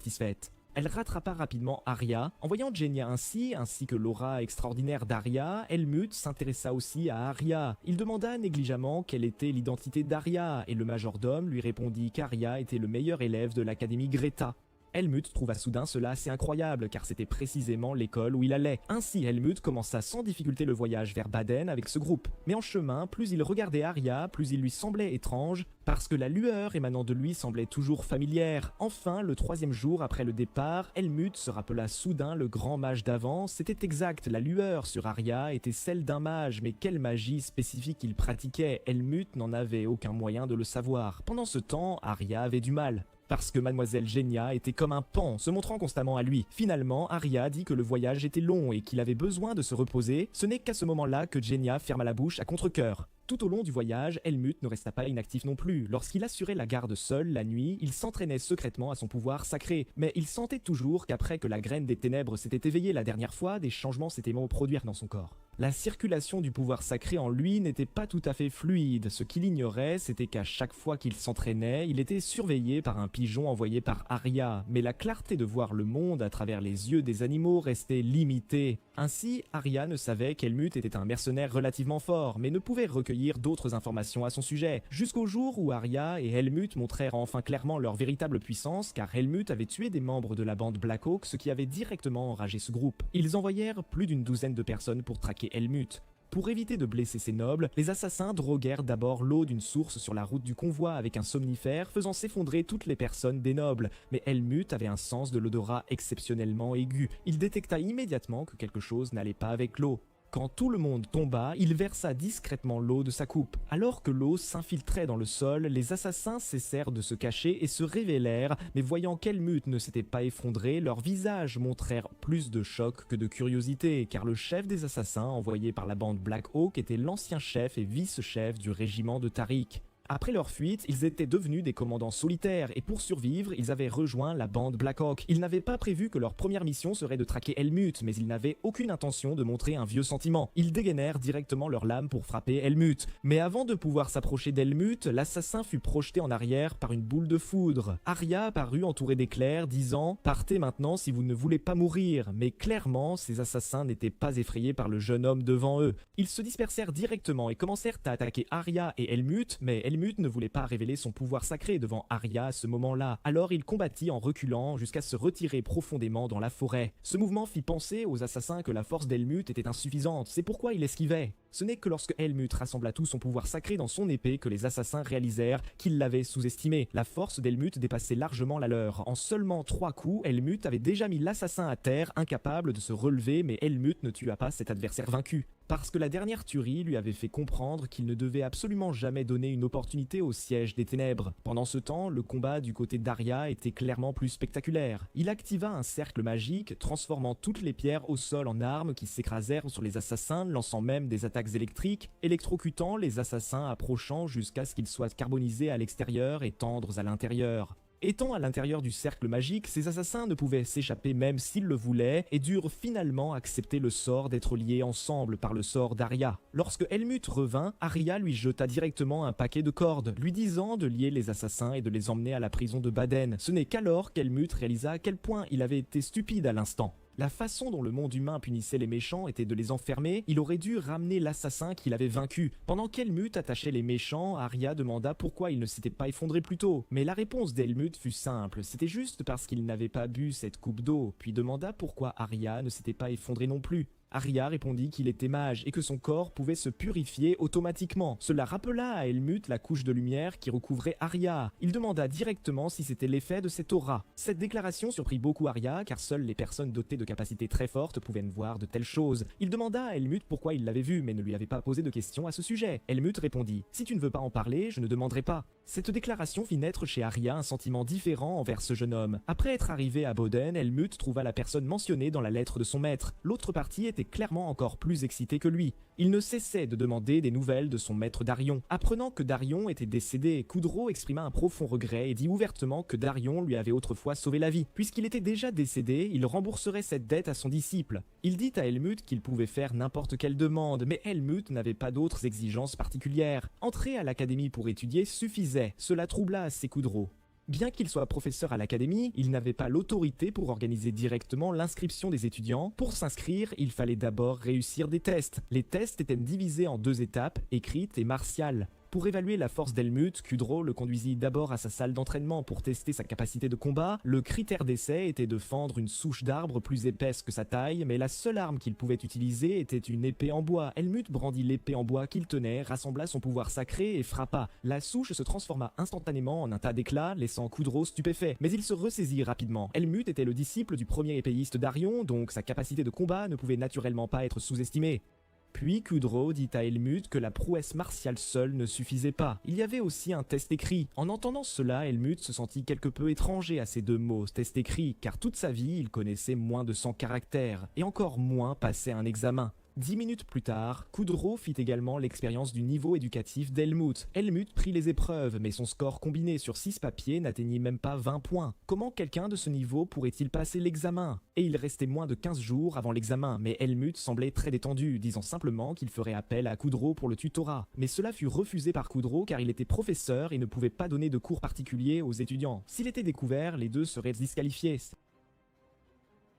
Elle rattrapa rapidement Arya. En voyant Genya ainsi que l'aura extraordinaire d'Arya, Helmut s'intéressa aussi à Arya. Il demanda négligemment quelle était l'identité d'Arya, et le majordome lui répondit qu'Arya était le meilleur élève de l'académie Greta. Helmut trouva soudain cela assez incroyable, car c'était précisément l'école où il allait. Ainsi, Helmut commença sans difficulté le voyage vers Baden avec ce groupe. Mais en chemin, plus il regardait Arya, plus il lui semblait étrange, parce que la lueur émanant de lui semblait toujours familière. Enfin, le 3e jour après le départ, Helmut se rappela soudain le grand mage d'avant. C'était exact, la lueur sur Arya était celle d'un mage, mais quelle magie spécifique il pratiquait? Helmut n'en avait aucun moyen de le savoir. Pendant ce temps, Arya avait du mal. Parce que mademoiselle Genya était comme un paon, se montrant constamment à lui. Finalement, Arya dit que le voyage était long et qu'il avait besoin de se reposer. Ce n'est qu'à ce moment-là que Genya ferma la bouche à contre-cœur. Tout au long du voyage, Helmut ne resta pas inactif non plus. Lorsqu'il assurait la garde seul la nuit, il s'entraînait secrètement à son pouvoir sacré. Mais il sentait toujours qu'après que la graine des ténèbres s'était éveillée la dernière fois, des changements s'étaient produits dans son corps. La circulation du pouvoir sacré en lui n'était pas tout à fait fluide. Ce qu'il ignorait, c'était qu'à chaque fois qu'il s'entraînait, il était surveillé par un pigeon envoyé par Arya. Mais la clarté de voir le monde à travers les yeux des animaux restait limitée. Ainsi, Arya ne savait qu'Helmut était un mercenaire relativement fort, mais ne pouvait recueillir d'autres informations à son sujet, jusqu'au jour où Arya et Helmut montrèrent enfin clairement leur véritable puissance, car Helmut avait tué des membres de la bande Blackhawk, ce qui avait directement enragé ce groupe. Ils envoyèrent plus d'une douzaine de personnes pour traquer Helmut. Pour éviter de blesser ses nobles, les assassins droguèrent d'abord l'eau d'une source sur la route du convoi avec un somnifère, faisant s'effondrer toutes les personnes des nobles. Mais Helmut avait un sens de l'odorat exceptionnellement aigu. Il détecta immédiatement que quelque chose n'allait pas avec l'eau. Quand tout le monde tomba, il versa discrètement l'eau de sa coupe. Alors que l'eau s'infiltrait dans le sol, les assassins cessèrent de se cacher et se révélèrent, mais voyant qu'Helmut ne s'était pas effondré, leurs visages montrèrent plus de choc que de curiosité, car le chef des assassins envoyé par la bande Blackhawk était l'ancien chef et vice-chef du régiment de Tariq. Après leur fuite, ils étaient devenus des commandants solitaires et pour survivre, ils avaient rejoint la bande Blackhawk. Ils n'avaient pas prévu que leur première mission serait de traquer Helmut, mais ils n'avaient aucune intention de montrer un vieux sentiment. Ils dégainèrent directement leur lame pour frapper Helmut. Mais avant de pouvoir s'approcher d'Helmut, l'assassin fut projeté en arrière par une boule de foudre. Arya apparut entourée d'éclairs, disant « Partez maintenant si vous ne voulez pas mourir ». Mais clairement, ces assassins n'étaient pas effrayés par le jeune homme devant eux. Ils se dispersèrent directement et commencèrent à attaquer Arya et Helmut, mais Helmut ne voulait pas révéler son pouvoir sacré devant Arya à ce moment-là, alors il combattit en reculant jusqu'à se retirer profondément dans la forêt. Ce mouvement fit penser aux assassins que la force d'Helmut était insuffisante, c'est pourquoi il esquivait. Ce n'est que lorsque Helmut rassembla tout son pouvoir sacré dans son épée que les assassins réalisèrent qu'ils l'avaient sous-estimé. La force d'Helmut dépassait largement la leur. En seulement 3 coups, Helmut avait déjà mis l'assassin à terre, incapable de se relever, mais Helmut ne tua pas cet adversaire vaincu. Parce que la dernière tuerie lui avait fait comprendre qu'il ne devait absolument jamais donner une opportunité au siège des ténèbres. Pendant ce temps, le combat du côté d'Arya était clairement plus spectaculaire. Il activa un cercle magique, transformant toutes les pierres au sol en armes qui s'écrasèrent sur les assassins, lançant même des attaques électriques, électrocutant les assassins approchant jusqu'à ce qu'ils soient carbonisés à l'extérieur et tendres à l'intérieur. Étant à l'intérieur du cercle magique, ces assassins ne pouvaient s'échapper même s'ils le voulaient et durent finalement accepter le sort d'être liés ensemble par le sort d'Arya. Lorsque Helmut revint, Arya lui jeta directement un paquet de cordes, lui disant de lier les assassins et de les emmener à la prison de Baden. Ce n'est qu'alors qu'Helmut réalisa à quel point il avait été stupide à l'instant. La façon dont le monde humain punissait les méchants était de les enfermer, il aurait dû ramener l'assassin qu'il avait vaincu. Pendant qu'Helmut attachait les méchants, Arya demanda pourquoi il ne s'était pas effondré plus tôt. Mais la réponse d'Helmut fut simple, c'était juste parce qu'il n'avait pas bu cette coupe d'eau, puis demanda pourquoi Arya ne s'était pas effondré non plus. Arya répondit qu'il était mage et que son corps pouvait se purifier automatiquement. Cela rappela à Helmut la couche de lumière qui recouvrait Arya. Il demanda directement si c'était l'effet de cette aura. Cette déclaration surprit beaucoup Arya car seules les personnes dotées de capacités très fortes pouvaient voir de telles choses. Il demanda à Helmut pourquoi il l'avait vu mais ne lui avait pas posé de questions à ce sujet. Helmut répondit « Si tu ne veux pas en parler, je ne demanderai pas ». Cette déclaration fit naître chez Arya un sentiment différent envers ce jeune homme. Après être arrivé à Boden, Helmut trouva la personne mentionnée dans la lettre de son maître. L'autre partie était clairement encore plus excité que lui. Il ne cessait de demander des nouvelles de son maître Darion. Apprenant que Darion était décédé, Kudro exprima un profond regret et dit ouvertement que Darion lui avait autrefois sauvé la vie. Puisqu'il était déjà décédé, il rembourserait cette dette à son disciple. Il dit à Helmut qu'il pouvait faire n'importe quelle demande, mais Helmut n'avait pas d'autres exigences particulières. Entrer à l'académie pour étudier suffisait, cela troubla assez Kudro. Bien qu'il soit professeur à l'académie, il n'avait pas l'autorité pour organiser directement l'inscription des étudiants. Pour s'inscrire, il fallait d'abord réussir des tests. Les tests étaient divisés en 2 étapes, écrites et martiales. Pour évaluer la force d'Helmut, Kudro le conduisit d'abord à sa salle d'entraînement pour tester sa capacité de combat. Le critère d'essai était de fendre une souche d'arbre plus épaisse que sa taille, mais la seule arme qu'il pouvait utiliser était une épée en bois. Helmut brandit l'épée en bois qu'il tenait, rassembla son pouvoir sacré et frappa. La souche se transforma instantanément en un tas d'éclats, laissant Kudro stupéfait. Mais il se ressaisit rapidement. Helmut était le disciple du premier épéiste d'Arion, donc sa capacité de combat ne pouvait naturellement pas être sous-estimée. Puis Kudro dit à Helmut que la prouesse martiale seule ne suffisait pas. Il y avait aussi un test écrit. En entendant cela, Helmut se sentit quelque peu étranger à ces 2 mots, test écrit, car toute sa vie, il connaissait moins de 100 caractères, et encore moins passer un examen. 10 minutes plus tard, Kudro fit également l'expérience du niveau éducatif d'Helmut. Helmut prit les épreuves, mais son score combiné sur 6 papiers n'atteignit même pas 20 points. Comment quelqu'un de ce niveau pourrait-il passer l'examen? Et il restait moins de 15 jours avant l'examen, mais Helmut semblait très détendu, disant simplement qu'il ferait appel à Kudro pour le tutorat. Mais cela fut refusé par Kudro car il était professeur et ne pouvait pas donner de cours particuliers aux étudiants. S'il était découvert, les 2 seraient disqualifiés.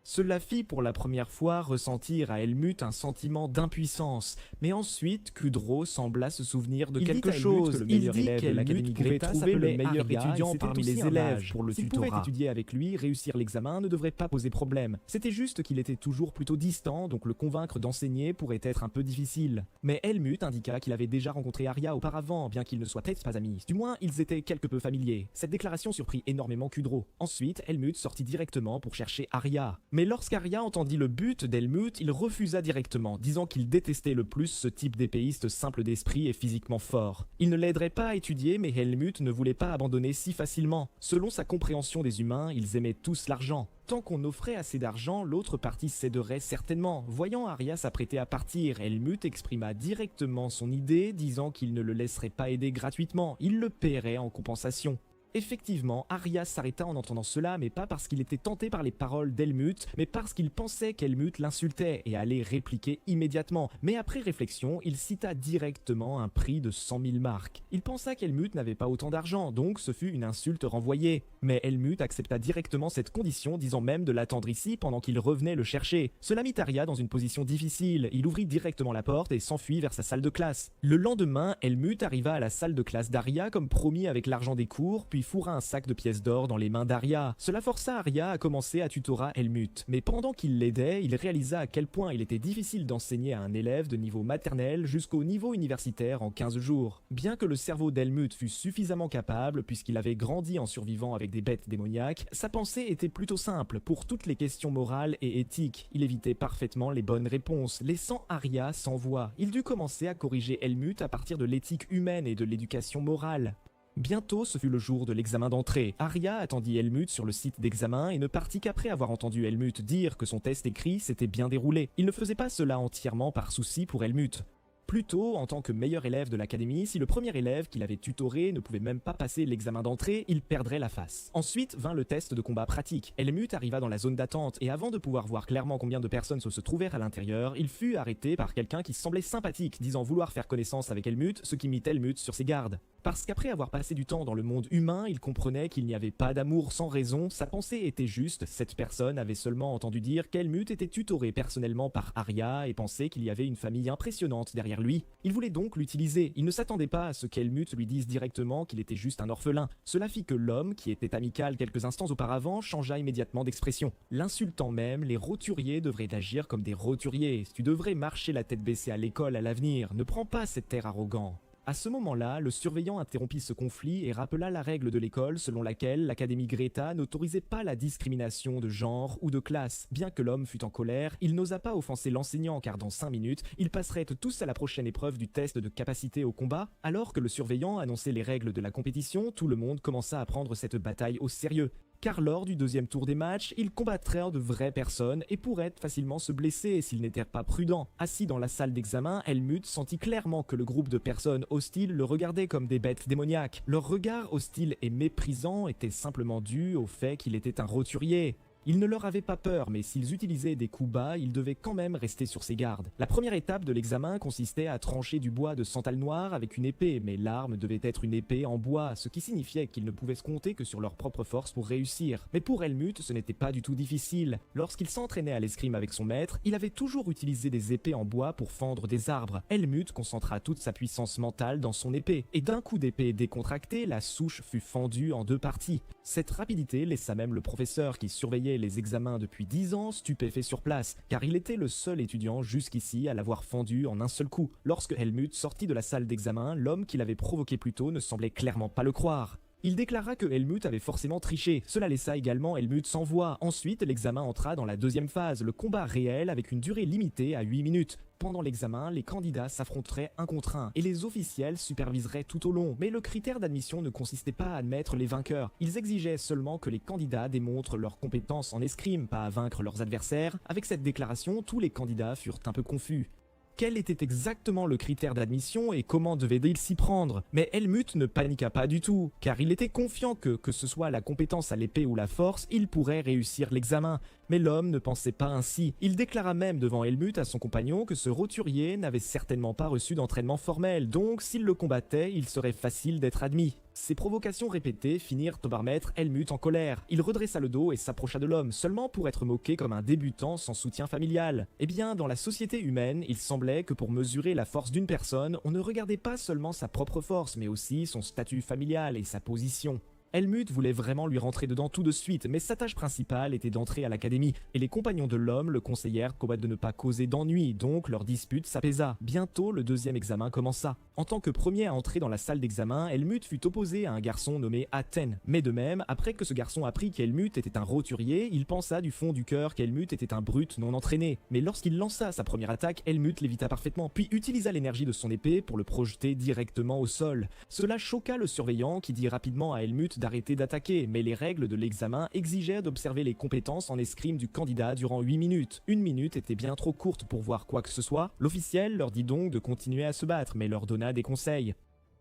Cela fit pour la première fois ressentir à Helmut un sentiment d'impuissance, mais ensuite Kudro sembla se souvenir de quelque chose. Il dit qu'Helmut pouvait trouver le meilleur étudiant parmi les élèves pour le tutorat. S'il pouvait étudier avec lui, réussir l'examen ne devrait pas poser problème. C'était juste qu'il était toujours plutôt distant, donc le convaincre d'enseigner pourrait être un peu difficile. Mais Helmut indiqua qu'il avait déjà rencontré Arya auparavant, bien qu'ils ne soient peut-être pas amis. Du moins, ils étaient quelque peu familiers. Cette déclaration surprit énormément Kudro. Ensuite, Helmut sortit directement pour chercher Arya. Mais lorsqu'Arya entendit le but d'Helmut, il refusa directement, disant qu'il détestait le plus ce type d'épéiste simple d'esprit et physiquement fort. Il ne l'aiderait pas à étudier, mais Helmut ne voulait pas abandonner si facilement. Selon sa compréhension des humains, ils aimaient tous l'argent. Tant qu'on offrait assez d'argent, l'autre partie céderait certainement. Voyant Arya s'apprêter à partir, Helmut exprima directement son idée, disant qu'il ne le laisserait pas aider gratuitement, il le paierait en compensation. Effectivement, Arya s'arrêta en entendant cela, mais pas parce qu'il était tenté par les paroles d'Helmut, mais parce qu'il pensait qu'Helmut l'insultait et allait répliquer immédiatement. Mais après réflexion, il cita directement un prix de 100 000 marks. Il pensa qu'Helmut n'avait pas autant d'argent, donc ce fut une insulte renvoyée. Mais Helmut accepta directement cette condition, disant même de l'attendre ici pendant qu'il revenait le chercher. Cela mit Arya dans une position difficile, il ouvrit directement la porte et s'enfuit vers sa salle de classe. Le lendemain, Helmut arriva à la salle de classe d'Arya comme promis avec l'argent des cours, puis fourra un sac de pièces d'or dans les mains d'Arya. Cela força Arya à commencer à tutorat Helmut. Mais pendant qu'il l'aidait, il réalisa à quel point il était difficile d'enseigner à un élève de niveau maternel jusqu'au niveau universitaire en 15 jours. Bien que le cerveau d'Helmut fût suffisamment capable, puisqu'il avait grandi en survivant avec des bêtes démoniaques, sa pensée était plutôt simple pour toutes les questions morales et éthiques. Il évitait parfaitement les bonnes réponses, laissant Arya sans voix. Il dut commencer à corriger Helmut à partir de l'éthique humaine et de l'éducation morale. Bientôt, ce fut le jour de l'examen d'entrée. Arya attendit Helmut sur le site d'examen et ne partit qu'après avoir entendu Helmut dire que son test écrit s'était bien déroulé. Il ne faisait pas cela entièrement par souci pour Helmut. Plutôt, en tant que meilleur élève de l'académie, si le premier élève qu'il avait tutoré ne pouvait même pas passer l'examen d'entrée, il perdrait la face. Ensuite vint le test de combat pratique. Helmut arriva dans la zone d'attente et avant de pouvoir voir clairement combien de personnes se trouvèrent à l'intérieur, il fut arrêté par quelqu'un qui semblait sympathique, disant vouloir faire connaissance avec Helmut, ce qui mit Helmut sur ses gardes. Parce qu'après avoir passé du temps dans le monde humain, il comprenait qu'il n'y avait pas d'amour sans raison, sa pensée était juste, cette personne avait seulement entendu dire qu'Helmut était tutoré personnellement par Arya et pensait qu'il y avait une famille impressionnante derrière lui. Il voulait donc l'utiliser, il ne s'attendait pas à ce qu'Helmut lui dise directement qu'il était juste un orphelin. Cela fit que l'homme, qui était amical quelques instants auparavant, changea immédiatement d'expression. L'insultant même, les roturiers devraient agir comme des roturiers. Tu devrais marcher la tête baissée à l'école à l'avenir, ne prends pas cet air arrogant. À ce moment-là, le surveillant interrompit ce conflit et rappela la règle de l'école selon laquelle l'Académie Greta n'autorisait pas la discrimination de genre ou de classe. Bien que l'homme fût en colère, il n'osa pas offenser l'enseignant car dans 5 minutes, ils passeraient tous à la prochaine épreuve du test de capacité au combat. Alors que le surveillant annonçait les règles de la compétition, tout le monde commença à prendre cette bataille au sérieux. Car lors du deuxième tour des matchs, ils combattraient de vraies personnes et pourraient facilement se blesser s'ils n'étaient pas prudents. Assis dans la salle d'examen, Helmut sentit clairement que le groupe de personnes hostiles le regardaient comme des bêtes démoniaques. Leur regard hostile et méprisant était simplement dû au fait qu'il était un roturier. Il ne leur avait pas peur, mais s'ils utilisaient des coups bas, ils devaient quand même rester sur ses gardes. La première étape de l'examen consistait à trancher du bois de santal noir avec une épée, mais l'arme devait être une épée en bois, ce qui signifiait qu'ils ne pouvaient se compter que sur leur propre force pour réussir. Mais pour Helmut, ce n'était pas du tout difficile. Lorsqu'il s'entraînait à l'escrime avec son maître, il avait toujours utilisé des épées en bois pour fendre des arbres. Helmut concentra toute sa puissance mentale dans son épée, et d'un coup d'épée décontracté, la souche fut fendue en 2 parties. Cette rapidité laissa même le professeur qui surveillait les examens depuis 10 ans stupéfait sur place, car il était le seul étudiant jusqu'ici à l'avoir fendue en un seul coup. Lorsque Helmut sortit de la salle d'examen, l'homme qui l'avait provoqué plus tôt ne semblait clairement pas le croire. Il déclara que Helmut avait forcément triché. Cela laissa également Helmut sans voix. Ensuite, l'examen entra dans la deuxième phase, le combat réel avec une durée limitée à 8 minutes. Pendant l'examen, les candidats s'affronteraient un contre un et les officiels superviseraient tout au long. Mais le critère d'admission ne consistait pas à admettre les vainqueurs. Ils exigeaient seulement que les candidats démontrent leurs compétences en escrime, pas à vaincre leurs adversaires. Avec cette déclaration, tous les candidats furent un peu confus. Quel était exactement le critère d'admission et comment devait-il s'y prendre? Mais Helmut ne paniqua pas du tout, car il était confiant que ce soit la compétence à l'épée ou la force, il pourrait réussir l'examen. Mais l'homme ne pensait pas ainsi. Il déclara même devant Helmut à son compagnon que ce roturier n'avait certainement pas reçu d'entraînement formel, donc s'il le combattait, il serait facile d'être admis. Ces provocations répétées finirent par mettre Helmut en colère. Il redressa le dos et s'approcha de l'homme, seulement pour être moqué comme un débutant sans soutien familial. Eh bien, dans la société humaine, il semblait que pour mesurer la force d'une personne, on ne regardait pas seulement sa propre force, mais aussi son statut familial et sa position. Helmut voulait vraiment lui rentrer dedans tout de suite, mais sa tâche principale était d'entrer à l'académie, et les compagnons de l'homme le conseillèrent de ne pas causer d'ennui, donc leur dispute s'apaisa. Bientôt, le deuxième examen commença. En tant que premier à entrer dans la salle d'examen, Helmut fut opposé à un garçon nommé Aten. Mais de même, après que ce garçon apprit qu'Helmut était un roturier, il pensa du fond du cœur qu'Helmut était un brute non entraîné. Mais lorsqu'il lança sa première attaque, Helmut l'évita parfaitement, puis utilisa l'énergie de son épée pour le projeter directement au sol. Cela choqua le surveillant qui dit rapidement à Helmut d'arrêter d'attaquer, mais les règles de l'examen exigeaient d'observer les compétences en escrime du candidat durant 8 minutes. 1 minute était bien trop courte pour voir quoi que ce soit. L'officiel leur dit donc de continuer à se battre, mais leur donna des conseils.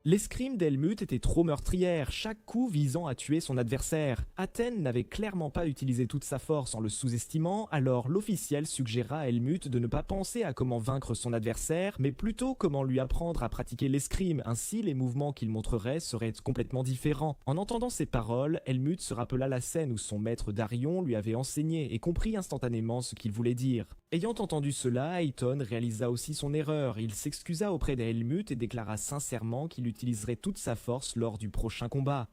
L'escrime d'Helmut était trop meurtrière, chaque coup visant à tuer son adversaire. Athènes n'avait clairement pas utilisé toute sa force en le sous-estimant, alors l'officiel suggéra à Helmut de ne pas penser à comment vaincre son adversaire, mais plutôt comment lui apprendre à pratiquer l'escrime, ainsi les mouvements qu'il montrerait seraient complètement différents. En entendant ces paroles, Helmut se rappela la scène où son maître Darion lui avait enseigné et comprit instantanément ce qu'il voulait dire. Ayant entendu cela, Ayton réalisa aussi son erreur. Il s'excusa auprès d'Helmut et déclara sincèrement qu'il utiliserait toute sa force lors du prochain combat.